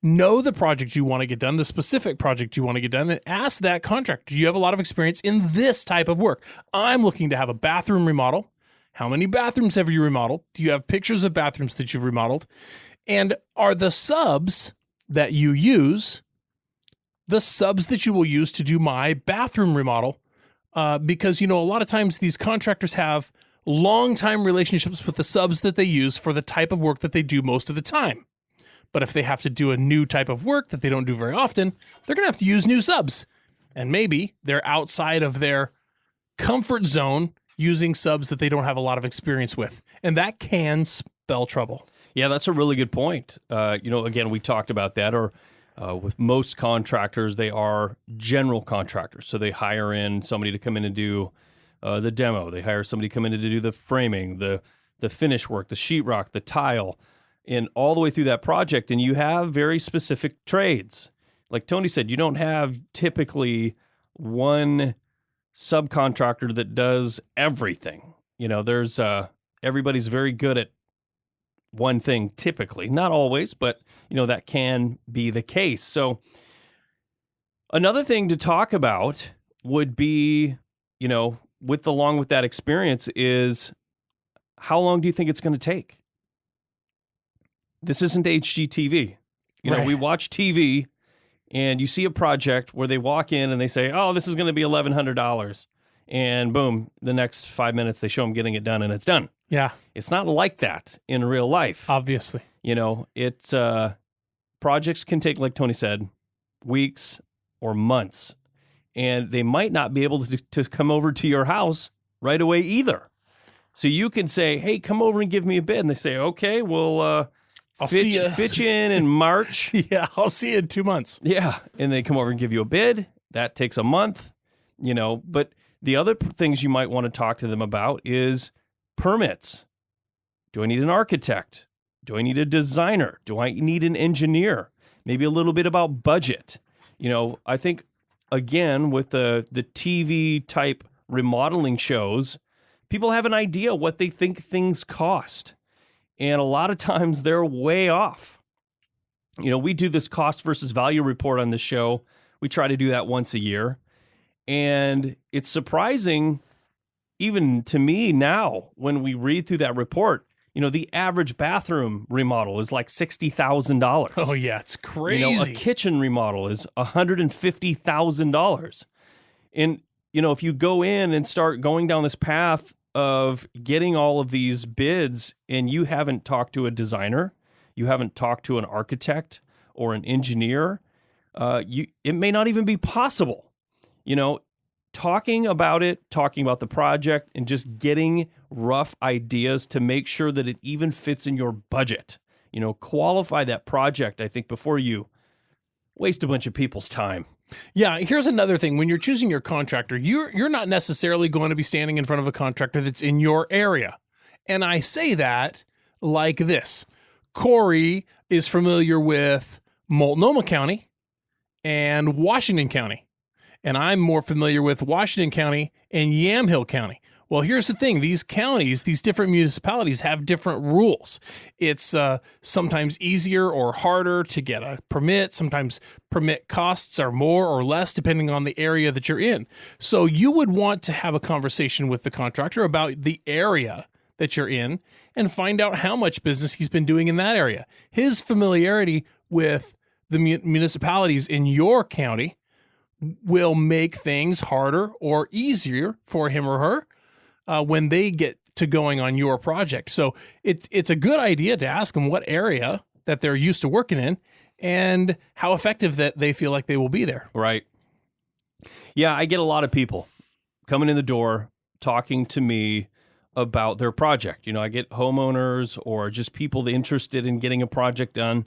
know the project you want to get done, the specific project you want to get done, and ask that contractor, do you have a lot of experience in this type of work? I'm looking to have a bathroom remodel. How many bathrooms have you remodeled? Do you have pictures of bathrooms that you've remodeled? And are the subs that you use the subs that you will use to do my bathroom remodel? Because, a lot of times these contractors have long-time relationships with the subs that they use for the type of work that they do most of the time. But if they have to do a new type of work that they don't do very often, they're going to have to use new subs. And maybe they're outside of their comfort zone using subs that they don't have a lot of experience with. And that can spell trouble. Yeah, that's a really good point. Again, we talked about that, or with most contractors, they are general contractors. So they hire in somebody to come in and do the demo. They hire somebody to come in to do the framing, the finish work, the sheetrock, the tile, and all the way through that project. And you have very specific trades. Like Tony said, you don't have typically one subcontractor that does everything. There's everybody's very good at one thing typically, not always, but that can be the case. So another thing to talk about would be, along with that experience, is how long do you think it's going to take? This isn't HGTV. Right. We watch TV and you see a project where they walk in and they say, oh, this is going to be $1,100. And boom, the next 5 minutes they show them getting it done and it's done. Yeah. It's not like that in real life. Obviously. It's projects can take, like Tony said, weeks or months. And they might not be able to come over to your house right away either. So you can say, hey, come over and give me a bid. And they say, okay, well, I'll see you. Fit you in March. Yeah, I'll see you in 2 months. Yeah. And they come over and give you a bid. That takes a month, But the other things you might want to talk to them about is permits. Do I need an architect? Do I need a designer? Do I need an engineer? Maybe a little bit about budget. I think, again, with the TV type remodeling shows, people have an idea what they think things cost. And a lot of times they're way off. We do this cost versus value report on the show. We try to do that once a year. And it's surprising, even to me now, when we read through that report, the average bathroom remodel is like $60,000. Oh, yeah, it's crazy. A kitchen remodel is $150,000. And, if you go in and start going down this path of getting all of these bids and you haven't talked to a designer, you haven't talked to an architect or an engineer, it may not even be possible. Talking about the project and just getting rough ideas to make sure that it even fits in your budget. Qualify that project, I think, before you waste a bunch of people's time. Yeah, here's another thing. When you're choosing your contractor, you're not necessarily going to be standing in front of a contractor that's in your area. And I say that like this. Corey is familiar with Multnomah County and Washington County. And I'm more familiar with Washington County and Yamhill County. Well, here's the thing. These counties, these different municipalities have different rules. It's sometimes easier or harder to get a permit. Sometimes permit costs are more or less depending on the area that you're in. So you would want to have a conversation with the contractor about the area that you're in and find out how much business he's been doing in that area. His familiarity with the municipalities in your county will make things harder or easier for him or her when they get to going on your project. So it's a good idea to ask them what area that they're used to working in and how effective that they feel like they will be there. Right. Yeah, I get a lot of people coming in the door talking to me about their project. You know, I get homeowners or just people interested in getting a project done.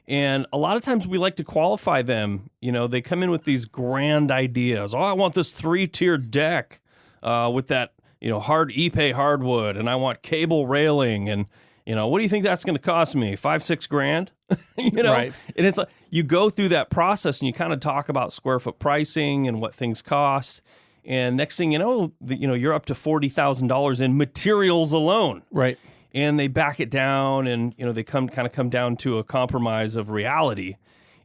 And a lot of times we like to qualify them. You know, they come in with these grand ideas. Oh, I want this 3-tiered deck with that, you know, hard Ipe hardwood, and I want cable railing, and you know, what do you think that's going to cost me? $5-6 grand, you know? Right. And it's like you go through that process and you kind of talk about square foot pricing and what things cost, and next thing you know, you're up to $40,000 in materials alone, Right. and they back it down, and you know, they come down to a compromise of reality,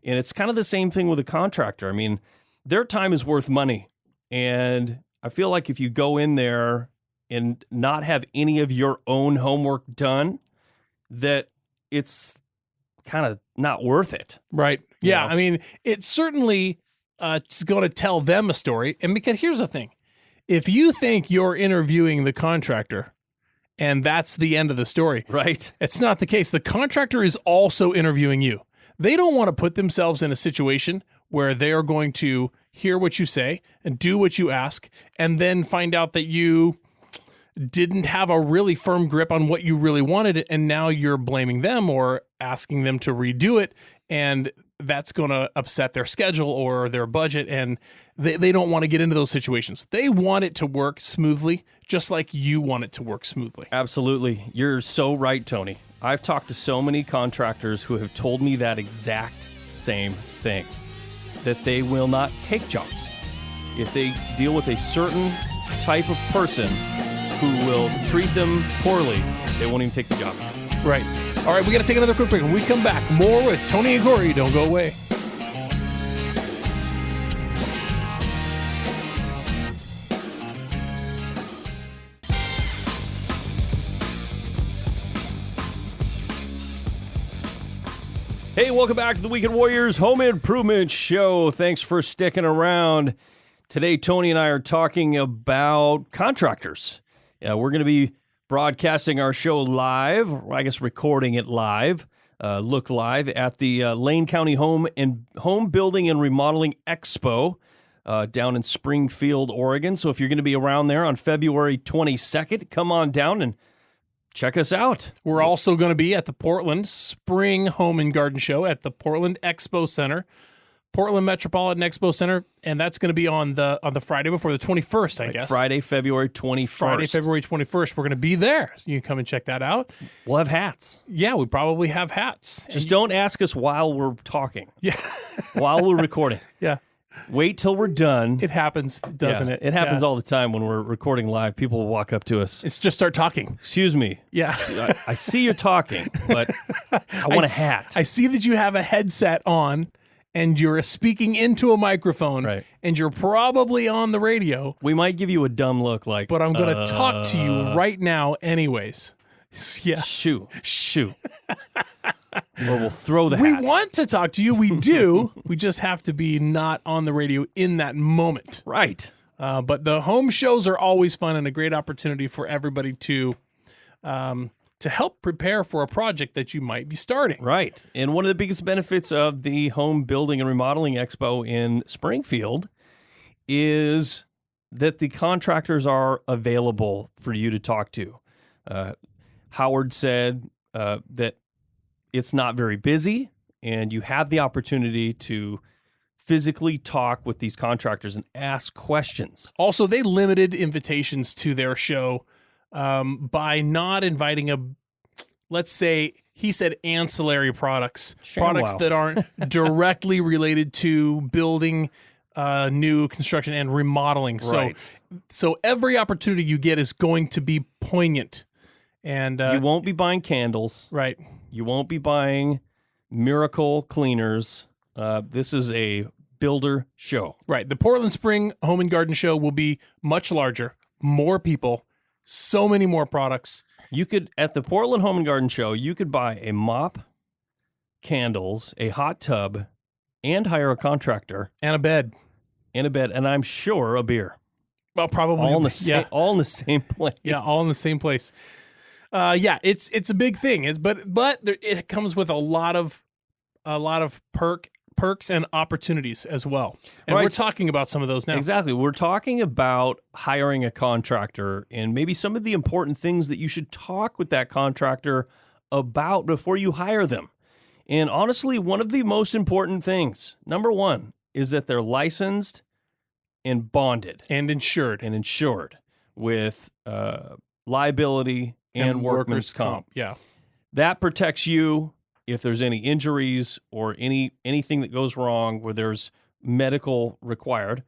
and it's kind of the same thing with a contractor. I mean, their time is worth money, and I feel like if you go in there and not have any of your own homework done, that it's kind of not worth it. Right. You Yeah. know? I mean, it's certainly it's going to tell them a story. And because here's the thing. If you think you're interviewing the contractor and that's the end of the story, Right. it's not the case. The contractor is also interviewing you. They don't want to put themselves in a situation where they are going to hear what you say and do what you ask and then find out that you didn't have a really firm grip on what you really wanted, and now you're blaming them or asking them to redo it, and that's going to upset their schedule or their budget, and they don't want to get into those situations. They want it to work smoothly, just like you want it to work smoothly. Absolutely. You're so right, Tony. I've talked to so many contractors who have told me that exact same thing, that they will not take jobs if they deal with a certain type of person who will treat them poorly. They won't even take the job. Right. All right, we got to take another quick break. When we come back, more with Tony and Corey. Don't go away. Hey, welcome back to the Weekend Warriors Home Improvement Show. Thanks for sticking around. Today, Tony and I are talking about contractors. We're going to be broadcasting our show live, or I guess recording it live, look live at the Lane County Home Building and Remodeling Expo down in Springfield, Oregon. So if you're going to be around there on February 22nd, come on down and check us out. We're also going to be at the Portland Spring Home and Garden Show at the Portland Expo Center, Portland Metropolitan Expo Center, and that's going to be on the Friday before the 21st, I guess. Friday, February 21st. Friday, February 21st. We're going to be there, so you can come and check that out. We'll have hats. Yeah, we probably have hats. Just don't ask us while we're talking. Yeah. While we're recording. Yeah. Wait till we're done. It happens, doesn't Yeah, it? It happens Yeah. all the time when we're recording live. People will walk up to us. It's just start talking. Excuse me. Yeah. I see you talking, but I want a hat. I see that you have a headset on and you're speaking into a microphone, Right. and you're probably on the radio, We might give you a dumb look like, but I'm going to talk to you right now anyways. Yeah. Shoot. Or we'll throw the We hat. want to talk to you. We do. We just have to be not on the radio in that moment. Right. But the home shows are always fun and a great opportunity for everybody to help prepare for a project that you might be starting. Right. And one of the biggest benefits of the Home Building and Remodeling Expo in Springfield is that the contractors are available for you to talk to. Howard said that it's not very busy, and you have the opportunity to physically talk with these contractors and ask questions. Also, they limited invitations to their show by not inviting let's say, he said ancillary products that aren't directly related to building, new construction and remodeling. Right. So every opportunity you get is going to be poignant. And you won't be buying candles. Right. You won't be buying miracle cleaners. This is a builder show. Right. The Portland Spring Home and Garden Show will be much larger, more people, so many more products. You could, at the Portland Home and Garden Show, you could buy a mop, candles, a hot tub, and hire a contractor. And a bed. And I'm sure a beer. Well, probably. All in the same place. Yeah, all in the same place. It's a big thing. But it comes with a lot of perks and opportunities as well. And we're talking about some of those now. Exactly. We're talking about hiring a contractor and maybe some of the important things that you should talk with that contractor about before you hire them. And honestly, one of the most important things, number one, is that they're licensed and bonded. And insured. With liability and workman's comp. Yeah. That protects you if there's any injuries or anything that goes wrong where there's medical required.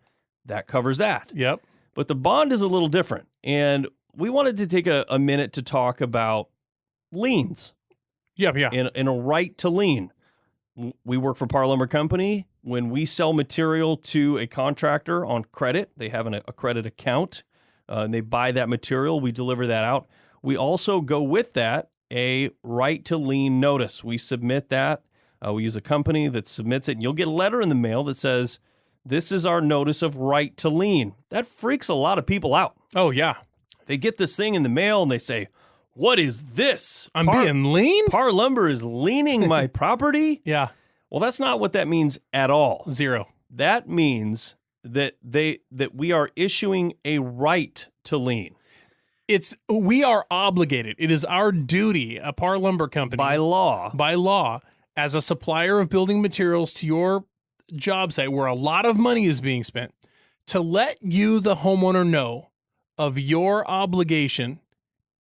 That covers that. Yep. But the bond is a little different. And we wanted to take a minute to talk about liens. Yeah. And a right to lien. We work for Parr Lumber Company. When we sell material to a contractor on credit, they have a credit account, and they buy that material. We deliver that out. We also go with that a right to lien notice. We submit that. We use a company that submits it, and you'll get a letter in the mail that says, this is our notice of right to lien. That freaks a lot of people out. Oh, yeah. They get this thing in the mail, and they say, what is this? I'm being lien? Parr Lumber is liening my property? Yeah. Well, that's not what that means at all. Zero. That means that we are issuing a right to lien. We are obligated. It is our duty, a Parr Lumber Company, by law, as a supplier of building materials to your job site where a lot of money is being spent, to let you, the homeowner, know of your obligation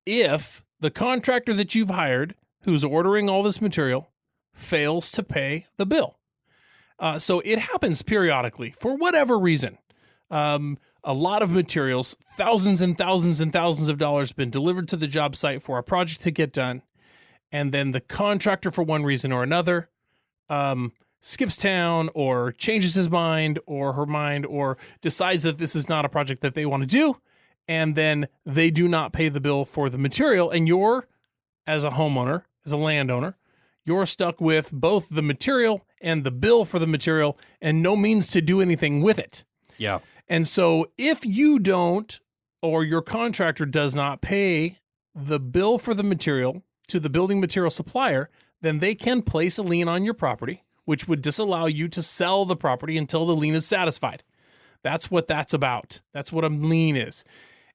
if the contractor that you've hired, who's ordering all this material, fails to pay the bill. So it happens periodically for whatever reason. A lot of materials, thousands and thousands and thousands of dollars been delivered to the job site for a project to get done. And then the contractor, for one reason or another, skips town or changes his mind or her mind or decides that this is not a project that they want to do. And then they do not pay the bill for the material. And you're, as a homeowner, as a landowner, you're stuck with both the material and the bill for the material and no means to do anything with it. Yeah. And so if you don't, or your contractor does not pay the bill for the material to the building material supplier, then they can place a lien on your property, which would disallow you to sell the property until the lien is satisfied. That's what that's about. That's what a lien is.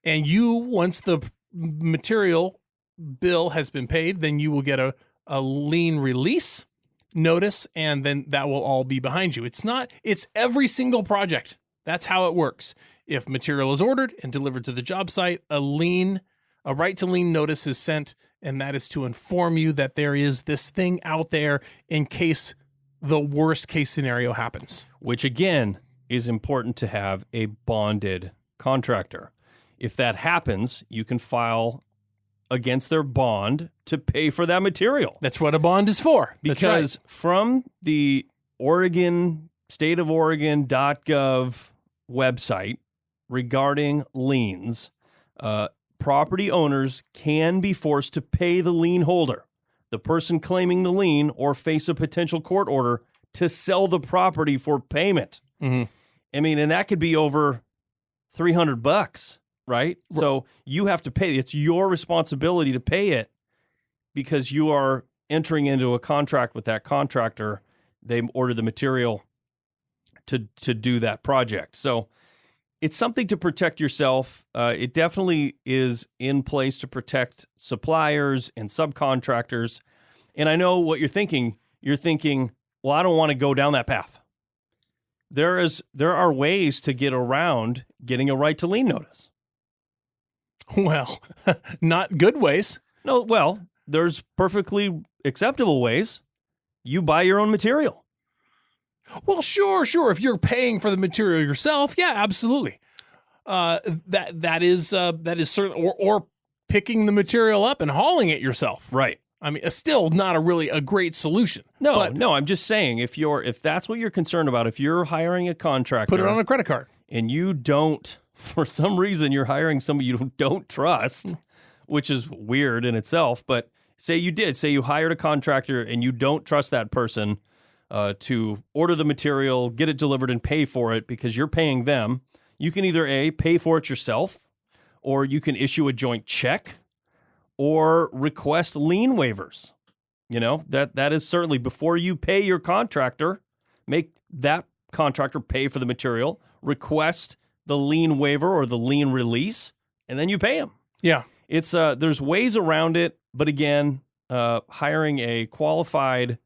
And you, once the material bill has been paid, then you will get a lien release notice, and then that will all be behind you. It's every single project. That's how it works. If material is ordered and delivered to the job site, a right to lien notice is sent, and that is to inform you that there is this thing out there in case the worst case scenario happens. Which again is important to have a bonded contractor. If that happens, you can file against their bond to pay for that material. That's what a bond is for. Because from the state of Oregon.gov website regarding liens, property owners can be forced to pay the lien holder, the person claiming the lien, or face a potential court order to sell the property for payment. Mm-hmm. I mean, and that could be over $300, right? So you have to pay. It's your responsibility to pay it because you are entering into a contract with that contractor. They ordered the material to do that project. So it's something to protect yourself. It definitely is in place to protect suppliers and subcontractors. And I know what you're thinking. You're thinking, well, I don't want to go down that path. there are ways to get around getting a right to lien notice. Well, not good ways. No, well, there's perfectly acceptable ways. You buy your own material. Well, sure. If you're paying for the material yourself, yeah, absolutely. That is certain, or picking the material up and hauling it yourself. Right. I mean, it's still not a great solution. No, I'm just saying if that's what you're concerned about, if you're hiring a contractor, Put it on a credit card. And you don't, for some reason, you're hiring somebody you don't trust, which is weird in itself. But say you hired a contractor and you don't trust that person to order the material, get it delivered, and pay for it because you're paying them. You can either pay for it yourself, or you can issue a joint check, or request lien waivers. You know, that is certainly before you pay your contractor, make that contractor pay for the material, request the lien waiver or the lien release, and then you pay them. Yeah. It's there's ways around it, but again, hiring a qualified,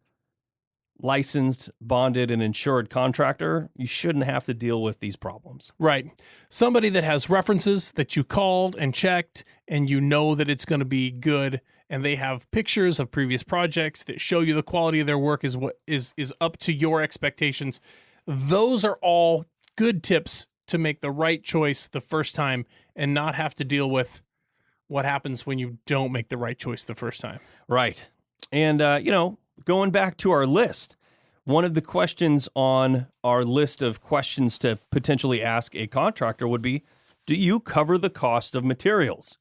licensed, bonded, and insured contractor, you shouldn't have to deal with these problems. Right. Somebody that has references that you called and checked and you know that it's going to be good, and they have pictures of previous projects that show you the quality of their work is what is up to your expectations. Those are all good tips to make the right choice the first time and not have to deal with what happens when you don't make the right choice the first time. Right. And, going back to our list, one of the questions on our list of questions to potentially ask a contractor would be, do you cover the cost of materials?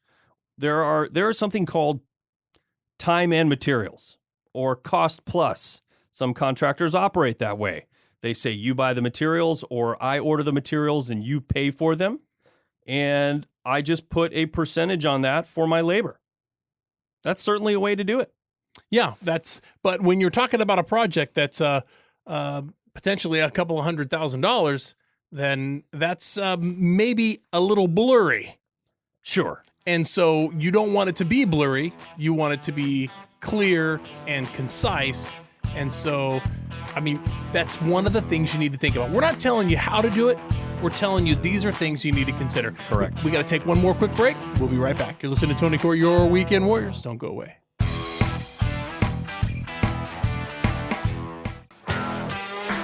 There is something called time and materials, or cost plus. Some contractors operate that way. They say you buy the materials, or I order the materials and you pay for them, and I just put a percentage on that for my labor. That's certainly a way to do it. Yeah, but when you're talking about a project that's potentially a couple of $100,000, then that's maybe a little blurry. Sure. And so you don't want it to be blurry. You want it to be clear and concise. And so, I mean, that's one of the things you need to think about. We're not telling you how to do it. We're telling you these are things you need to consider. Correct. We got to take one more quick break. We'll be right back. You're listening to Tony Corey, your Weekend Warriors. Don't go away.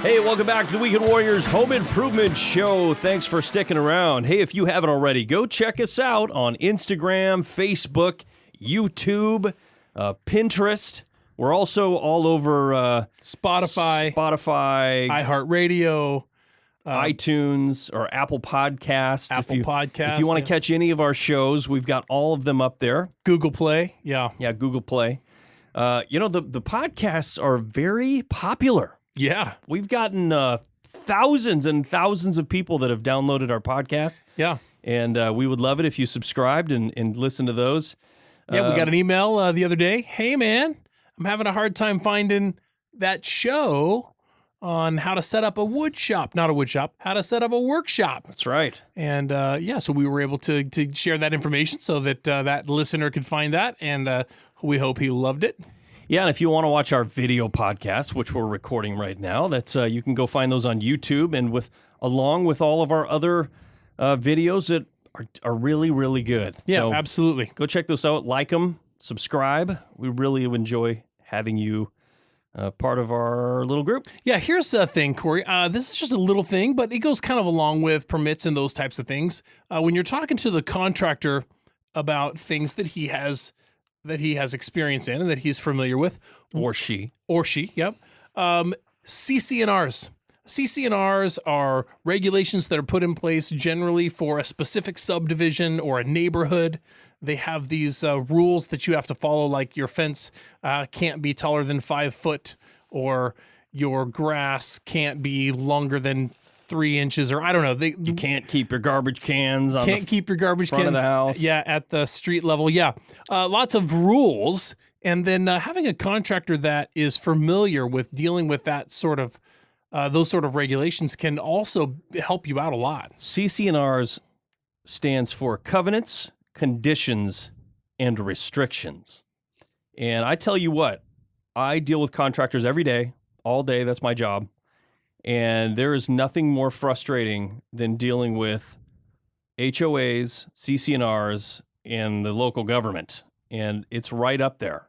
Hey, welcome back to the Weekend Warriors Home Improvement Show. Thanks for sticking around. Hey, if you haven't already, go check us out on Instagram, Facebook, YouTube, Pinterest. We're also all over Spotify, iHeartRadio, iTunes, or Apple Podcasts. Podcasts. If you want to catch any of our shows, we've got all of them up there. Google Play. Yeah, Google Play. The podcasts are very popular. Yeah. We've gotten thousands and thousands of people that have downloaded our podcast. Yeah. And we would love it if you subscribed and listened to those. Yeah, we got an email the other day. Hey, man, I'm having a hard time finding that show on how to set up a wood shop. Not a wood shop, how to set up a workshop. That's right. And so we were able to share that information so that that listener could find that. And we hope he loved it. Yeah, and if you want to watch our video podcast, which we're recording right now, that's you can go find those on YouTube, and along with all of our other videos that are really, really good. Yeah, so absolutely. Go check those out, like them, subscribe. We really enjoy having you part of our little group. Yeah, here's a thing, Corey. This is just a little thing, but it goes kind of along with permits and those types of things. When you're talking to the contractor about things that he has experience in and that he's familiar with. Or she, yep. CC&Rs. CC&Rs are regulations that are put in place generally for a specific subdivision or a neighborhood. They have these rules that you have to follow, like your fence can't be taller than 5 foot, or your grass can't be longer than 3 inches, or I don't know. You can't keep your garbage cans on keep your garbage front cans of the house. Yeah, at the street level. Yeah, lots of rules, and then having a contractor that is familiar with dealing with that sort of those sort of regulations can also help you out a lot. CC&Rs stands for covenants, conditions, and restrictions. And I tell you what, I deal with contractors every day, all day. That's my job. And there is nothing more frustrating than dealing with HOAs, CC&Rs, and the local government. And it's right up there.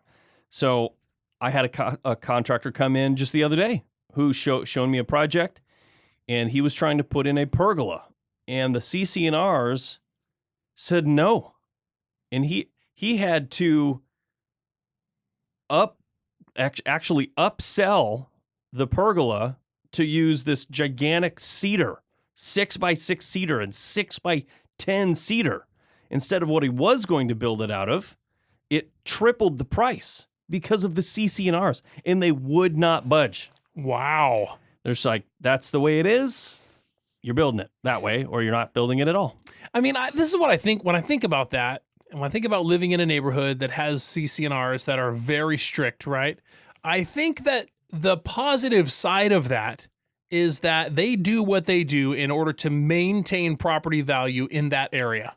So I had a contractor come in just the other day who shown me a project, and he was trying to put in a pergola. And the CC&Rs said no. And he had to actually upsell the pergola to use this gigantic cedar, 6x6 cedar and 6x10 cedar. Instead of what he was going to build it out of, it tripled the price because of the CC&Rs, and they would not budge. Wow. They're just like, that's the way it is. You're building it that way, or you're not building it at all. I mean, this is what I think when I think about that, and when I think about living in a neighborhood that has CC&Rs that are very strict, right? I think that the positive side of that is that they do what they do in order to maintain property value in that area,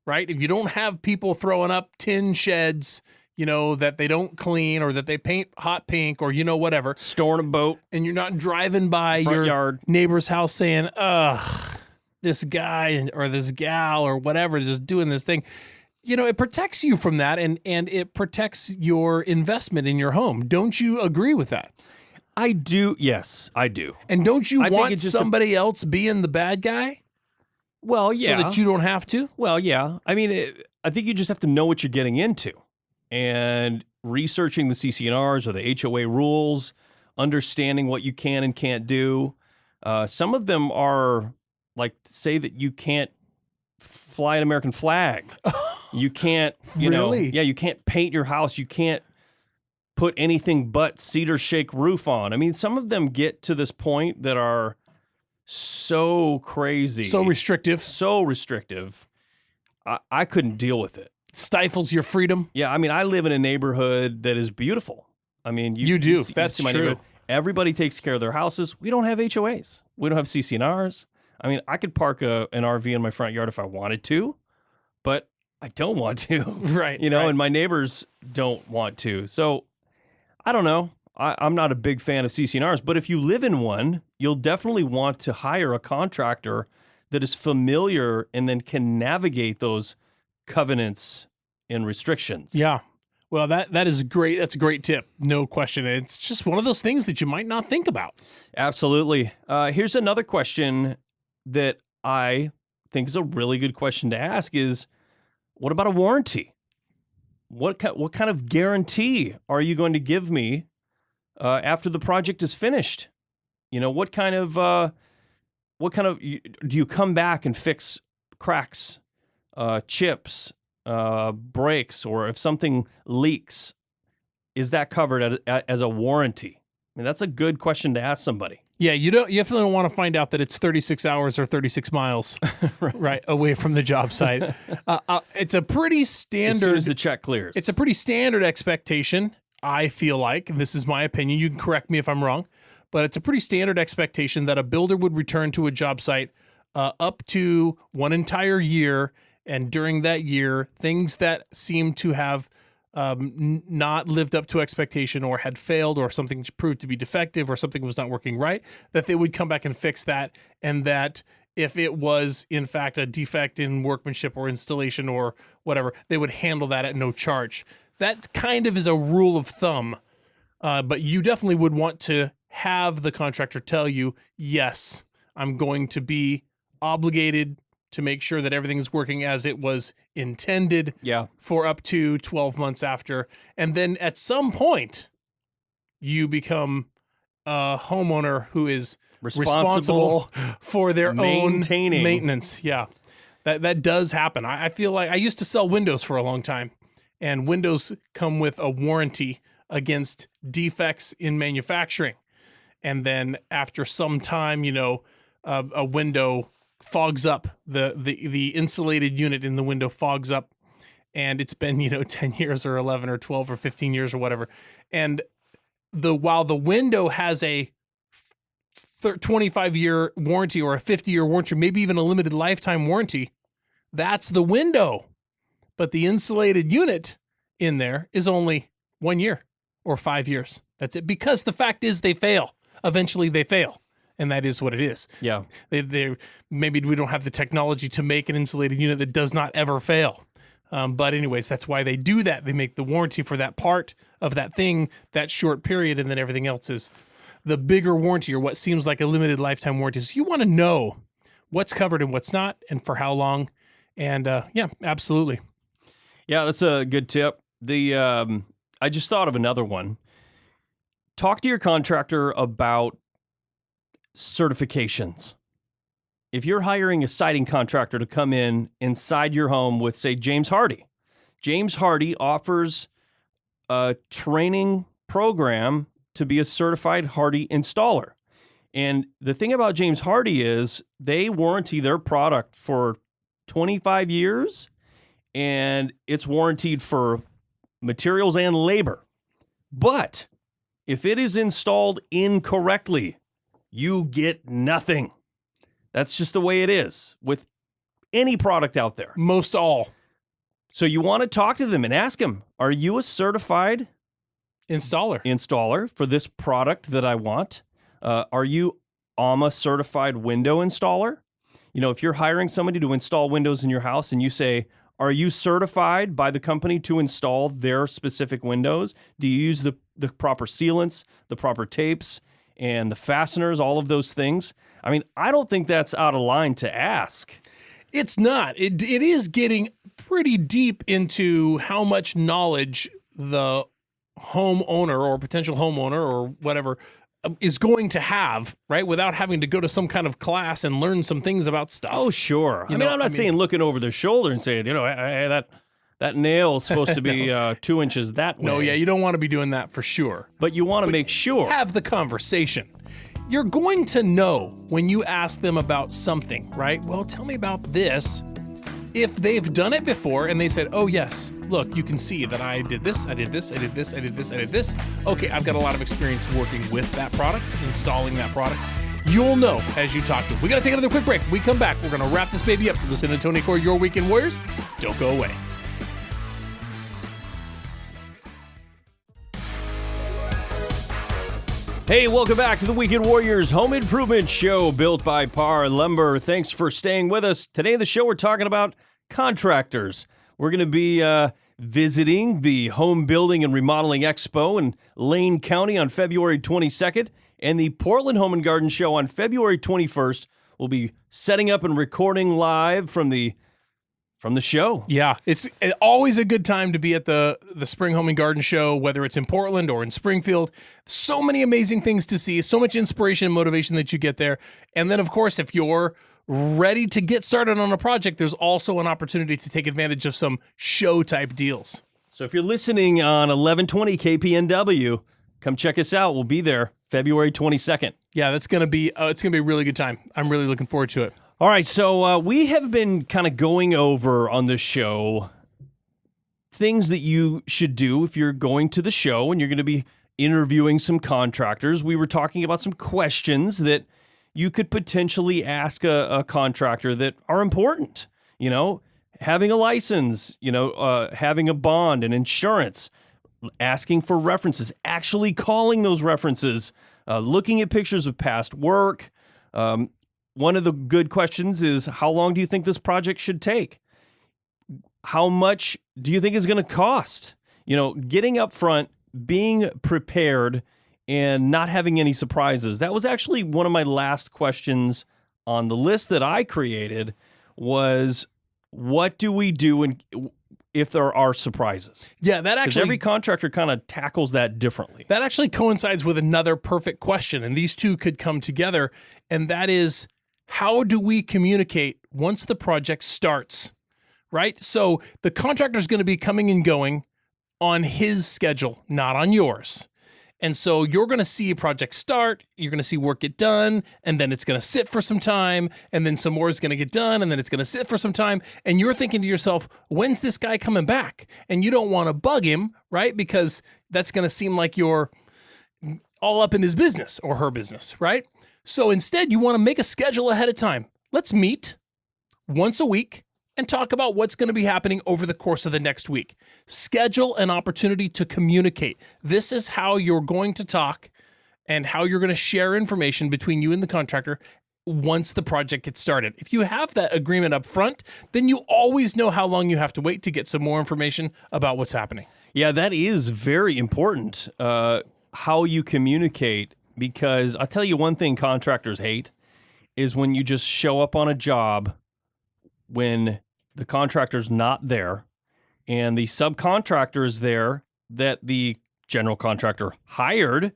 right? If you don't have people throwing up tin sheds, that they don't clean or that they paint hot pink or, whatever. Storing a boat. And you're not driving by Front your yard. neighbor's house saying, ugh, this guy or this gal or whatever just doing this thing. It protects you from that and it protects your investment in your home. Don't you agree with that? I do. Yes, I do. And don't you I think want it's just somebody else being the bad guy? Well, yeah. So that you don't have to? Well, yeah. I mean, I think you just have to know what you're getting into. And researching the CC&Rs or the HOA rules, understanding what you can and can't do. Some of them are like say that you can't fly an American flag. You can't, Really? You can't paint your house. You can't put anything but cedar shake roof on. I mean, some of them get to this point that are so crazy. So restrictive. So restrictive. I couldn't deal with it. Stifles your freedom. Yeah, I mean, I live in a neighborhood that is beautiful. I mean, you do. That's see my true. neighborhood. Everybody takes care of their houses. We don't have HOAs. We don't have CC&Rs. I mean, I could park an RV in my front yard if I wanted to, but I don't want to. Right. Right. And my neighbors don't want to. So I don't know. I'm not a big fan of CC&Rs, but if you live in one, you'll definitely want to hire a contractor that is familiar and then can navigate those covenants and restrictions. Yeah. Well, that is great. That's a great tip. No question. It's just one of those things that you might not think about. Absolutely. Here's another question that I think is a really good question to ask is, what about a warranty? What kind of guarantee are you going to give me after the project is finished? What kind of do you come back and fix cracks, chips, breaks, or if something leaks, is that covered as a warranty? I mean, that's a good question to ask somebody. Yeah, you definitely don't want to find out that it's 36 hours or 36 miles right away from the job site. It's a pretty standard. As soon as the check clears. It's a pretty standard expectation, I feel like. This is my opinion. You can correct me if I'm wrong. But it's a pretty standard expectation that a builder would return to a job site up to one entire year. And during that year, things that seem to have not lived up to expectation or had failed or something proved to be defective or something was not working right, that they would come back and fix that. And that if it was, in fact, a defect in workmanship or installation or whatever, they would handle that at no charge. That kind of is a rule of thumb. But you definitely would want to have the contractor tell you, yes, I'm going to be obligated to make sure that everything is working as it was intended for up to 12 months after. And then at some point, you become a homeowner who is responsible for their own maintenance. Yeah, that does happen. I feel like I used to sell windows for a long time, and windows come with a warranty against defects in manufacturing. And then after some time, a window fogs up, the insulated unit in the window fogs up, and it's been 10 years or 11 or 12 or 15 years or whatever, and while the window has a 25-year warranty or a 50-year warranty, maybe even a limited lifetime warranty, that's the window, but the insulated unit in there is only 1 year or 5 years. That's it, because the fact is they fail. Eventually they fail. and that is what it is. Yeah. Maybe we don't have the technology to make an insulated unit that does not ever fail. But anyways, that's why they do that. They make the warranty for that part of that thing that short period, and then everything else is the bigger warranty, or what seems like a limited lifetime warranty. So you want to know what's covered and what's not, and for how long. And yeah, absolutely. Yeah, that's a good tip. I just thought of another one. Talk to your contractor about certifications. If you're hiring a siding contractor to come in inside your home with, say, James Hardie offers a training program to be a certified Hardie installer. And the thing about James Hardie is they warranty their product for 25 years, and it's warranted for materials and labor. But if it is installed incorrectly, you get nothing. That's just the way it is with any product out there. Most all. So you want to talk to them and ask them, are you a certified installer for this product that I want? Are you a certified window installer? You know, if you're hiring somebody to install windows in your house and you say, are you certified by the company to install their specific windows? Do you use the proper sealants, the proper tapes, and the fasteners, all of those things? I mean, I don't think that's out of line to ask. It's not. It is getting pretty deep into how much knowledge the homeowner or potential homeowner or whatever is going to have, right? Without having to go to some kind of class and learn some things about stuff. Oh, sure. I'm not saying looking over their shoulder and saying, hey, that nail is supposed to be 2 inches that way. No, yeah, you don't want to be doing that for sure. But you want to make sure. Have the conversation. You're going to know when you ask them about something, right? Well, tell me about this. If they've done it before and they said, oh, yes, look, you can see that I did this, I did this, I did this, I did this, I did this. Okay, I've got a lot of experience working with that product, installing that product. You'll know as you talk to them. We got to take another quick break. When we come back, we're going to wrap this baby up. Listen to Tony Core, Your Weekend Warriors. Don't go away. Hey, welcome back to the Weekend Warriors Home Improvement Show, built by Parr Lumber. Thanks for staying with us. Today on the show, we're talking about contractors. We're going to be visiting the Home Building and Remodeling Expo in Lane County on February 22nd, and the Portland Home and Garden Show on February 21st. We'll be setting up and recording live from the show. Yeah, it's always a good time to be at the Spring Home and Garden Show, whether it's in Portland or in Springfield. So many amazing things to see, so much inspiration and motivation that you get there. And then, of course, if you're ready to get started on a project, there's also an opportunity to take advantage of some show-type deals. So if you're listening on 1120 KPNW, come check us out. We'll be there February 22nd. Yeah, that's going to be it's going to be a really good time. I'm really looking forward to it. All right, so we have been kind of going over on the show things that you should do if you're going to the show and you're going to be interviewing some contractors. We were talking about some questions that you could potentially ask a contractor that are important. You know, having a license, having a bond and insurance, asking for references, actually calling those references, looking at pictures of past work. One of the good questions is, how long do you think this project should take? How much do you think is going to cost? Getting up front, being prepared, and not having any surprises. That was actually one of my last questions on the list that I created was, what do we do if there are surprises? Yeah, that actually... every contractor kind of tackles that differently. That actually coincides with another perfect question, and these two could come together, and that is, how do we communicate once the project starts, right? So the contractor is going to be coming and going on his schedule, not on yours. And so you're going to see a project start, you're going to see work get done, and then it's going to sit for some time, and then some more is going to get done, and then it's going to sit for some time, and you're thinking to yourself, when's this guy coming back? And you don't want to bug him, right? Because that's going to seem like you're all up in his business or her business, right? So instead, you want to make a schedule ahead of time. Let's meet once a week and talk about what's going to be happening over the course of the next week. Schedule an opportunity to communicate. This is how you're going to talk and how you're going to share information between you and the contractor once the project gets started. If you have that agreement up front, then you always know how long you have to wait to get some more information about what's happening. Yeah, that is very important, how you communicate, because I'll tell you one thing contractors hate is when you just show up on a job when the contractor's not there and the subcontractor is there that the general contractor hired.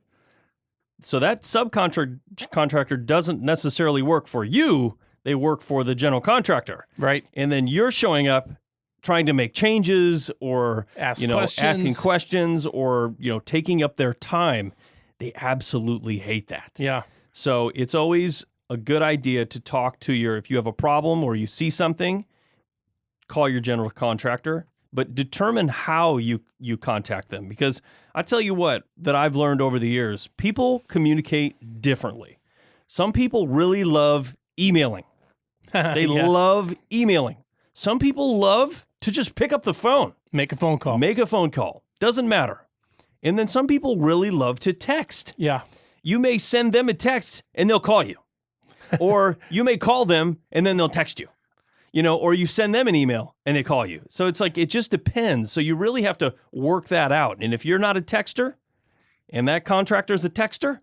So that subcontractor doesn't necessarily work for you. They work for the general contractor. Right. And then you're showing up trying to make changes or Ask questions. asking questions or taking up their time. They absolutely hate that. Yeah. So it's always a good idea to talk to if you have a problem or you see something, call your general contractor, but determine how you contact them. Because I tell you what, that I've learned over the years, people communicate differently. Some people really love emailing. They love emailing. Some people love to just pick up the phone. Make a phone call. Doesn't matter. And then some people really love to text. Yeah. You may send them a text and they'll call you. Or you may call them and then they'll text you. Or you send them an email and they call you. So it's like, it just depends. So you really have to work that out. And if you're not a texter and that contractor's a texter,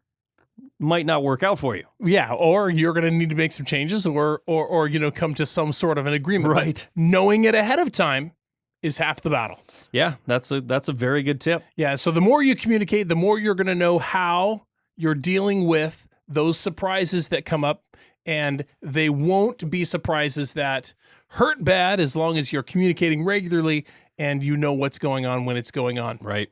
might not work out for you. Yeah, or you're going to need to make some changes or come to some sort of an agreement. Right. But knowing it ahead of time is half the battle. Yeah, that's a very good tip. Yeah, so the more you communicate, the more you're going to know how you're dealing with those surprises that come up, and they won't be surprises that hurt bad as long as you're communicating regularly and you know what's going on when it's going on. Right.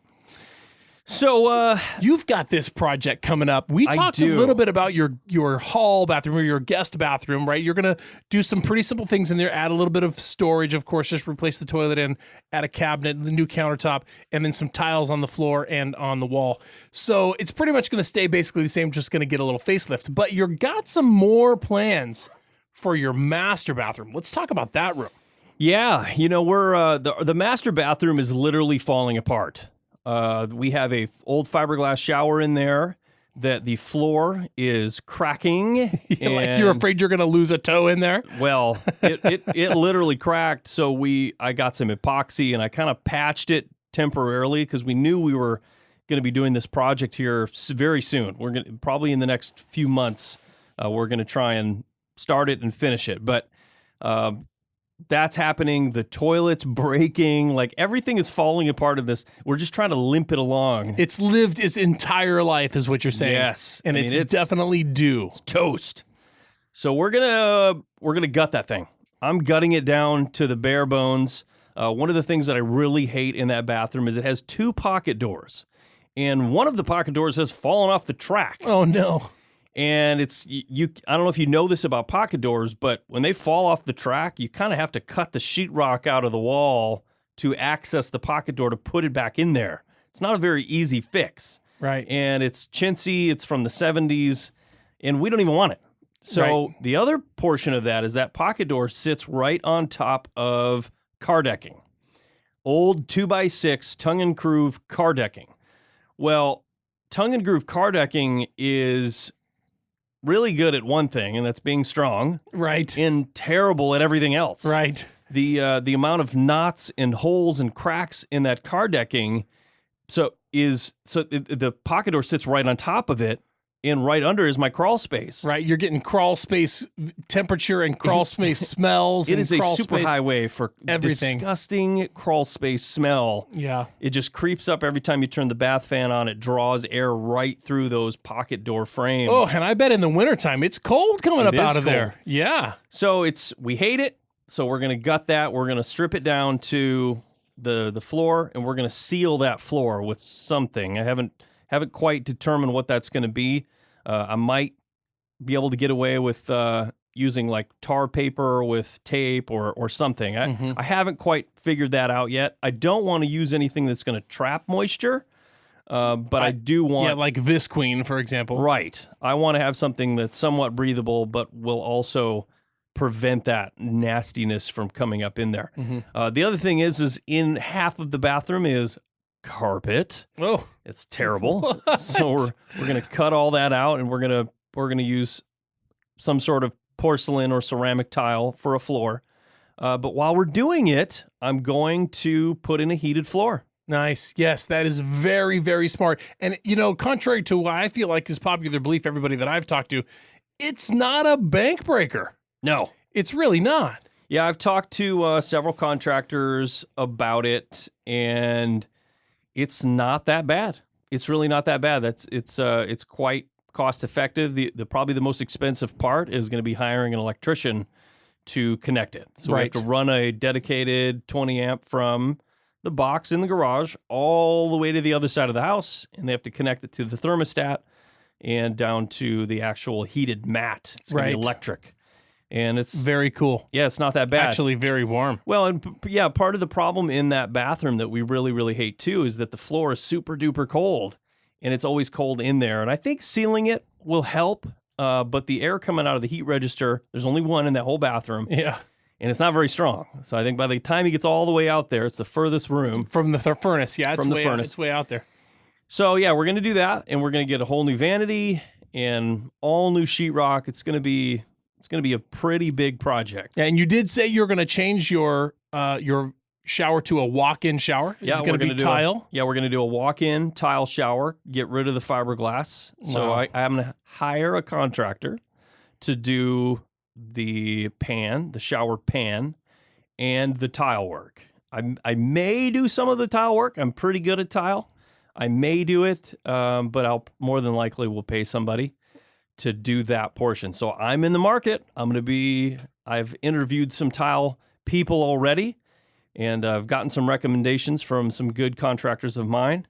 So you've got this project coming up. We talked a little bit about your hall bathroom or your guest bathroom, right? You're going to do some pretty simple things in there, add a little bit of storage, of course, just replace the toilet and add a cabinet, the new countertop, and then some tiles on the floor and on the wall. So it's pretty much going to stay basically the same, just going to get a little facelift. But you've got some more plans for your master bathroom. Let's talk about that room. Yeah, we're the master bathroom is literally falling apart. We have a old fiberglass shower in there that the floor is cracking. Like you're afraid you're going to lose a toe in there? Well, it literally cracked. So I got some epoxy and I kind of patched it temporarily because we knew we were going to be doing this project here very soon. We're going to probably in the next few months. We're going to try and start it and finish it. But that's happening. The toilet's breaking. Like everything is falling apart of this. We're just trying to limp it along. It's lived its entire life, is what you're saying. Yes, and it's definitely due. It's toast. So we're gonna gut that thing. I'm gutting it down to the bare bones. One of the things that I really hate in that bathroom is it has 2 pocket doors, and one of the pocket doors has fallen off the track. Oh no. And I don't know if you know this about pocket doors, but when they fall off the track, you kind of have to cut the sheetrock out of the wall to access the pocket door to put it back in there. It's not a very easy fix. Right. And it's chintzy, it's from the 70s, and we don't even want it. So The other portion of that is that pocket door sits right on top of car decking. Old 2x6 tongue and groove car decking. Well, tongue and groove car decking is really good at one thing, and that's being strong. Right. And terrible at everything else. Right. The amount of knots and holes and cracks in that car decking, the pocket door sits right on top of it, and right under is my crawl space. Right. You're getting crawl space temperature and crawl space smells. It is a super space, highway for everything. Disgusting crawl space smell. Yeah. It just creeps up every time you turn the bath fan on. It draws air right through those pocket door frames. Oh, and I bet in the wintertime it's cold coming up out of there. Yeah. So we hate it. So we're going to gut that. We're going to strip it down to the floor, and we're going to seal that floor with something. I haven't quite determined what that's going to be. I might be able to get away with using like tar paper with tape or something. I haven't quite figured that out yet. I don't want to use anything that's going to trap moisture, but I do want... Yeah, like Visqueen, for example. Right. I want to have something that's somewhat breathable, but will also prevent that nastiness from coming up in there. The other thing is in half of the bathroom is carpet. Oh, It's terrible. What? So we're going to cut all that out, and we're going to use some sort of porcelain or ceramic tile for a floor. But while we're doing it, I'm going to put in a heated floor. nice. Yes, that is very, very smart. And, contrary to what I feel like is popular belief, everybody that I've talked to, it's not a bank breaker. No. It's really not. Yeah, I've talked to several contractors about it, and it's not that bad. It's really not that bad. It's quite cost effective. The probably the most expensive part is going to be hiring an electrician to connect it. So we have to run a dedicated 20 amp from the box in the garage all the way to the other side of the house, and they have to connect it to the thermostat and down to the actual heated mat. It's going to be electric. And it's very cool. Yeah, it's not that bad. Actually, very warm. Well, and yeah, part of the problem in that bathroom that we really, really hate too is that the floor is super duper cold, and it's always cold in there. And I think sealing it will help, but the air coming out of the heat register, there's only one in that whole bathroom. Yeah. And it's not very strong. So I think by the time he gets all the way out there, it's the furthest room. From the furnace. Yeah, From the furnace. It's way out there. So yeah, we're going to do that, and we're going to get a whole new vanity and all new sheetrock. It's going to be a pretty big project. And you did say you're going to change your shower to a walk-in shower. Yeah, it's going to be tile. We're going to do a walk-in tile shower, get rid of the fiberglass. So Wow. I'm going to hire a contractor to do the shower pan, and the tile work. I may do some of the tile work. I'm pretty good at tile. I may do it, but I'll more than likely will pay somebody to do that portion. So I'm in the market. I've interviewed some tile people already, and I've gotten some recommendations from some good contractors of mine.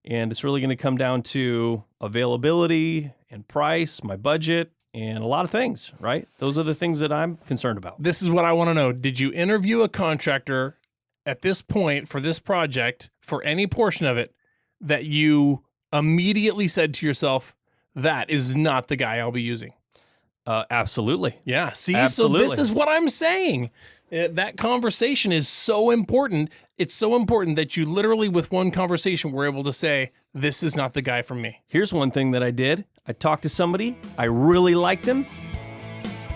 And it's really going to come down to availability and price, my budget, and a lot of things, right? Those are the things that I'm concerned about. This is what I want to know. Did you interview a contractor at this point for this project, for any portion of it, that you immediately said to yourself, that is not the guy I'll be using? Absolutely. Yeah. See, Absolutely. So this is what I'm saying. That conversation is so important. It's so important that you literally, with one conversation, were able to say, this is not the guy for me. Here's one thing that I did. I talked to somebody. I really liked him.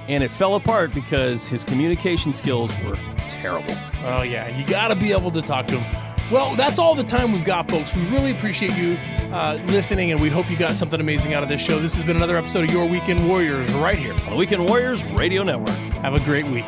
And it fell apart because his communication skills were terrible. Oh, yeah. You got to be able to talk to him. Well, that's all the time we've got, folks. We really appreciate you listening, and we hope you got something amazing out of this show. This has been another episode of Your Weekend Warriors right here on the Weekend Warriors Radio Network. Have a great week.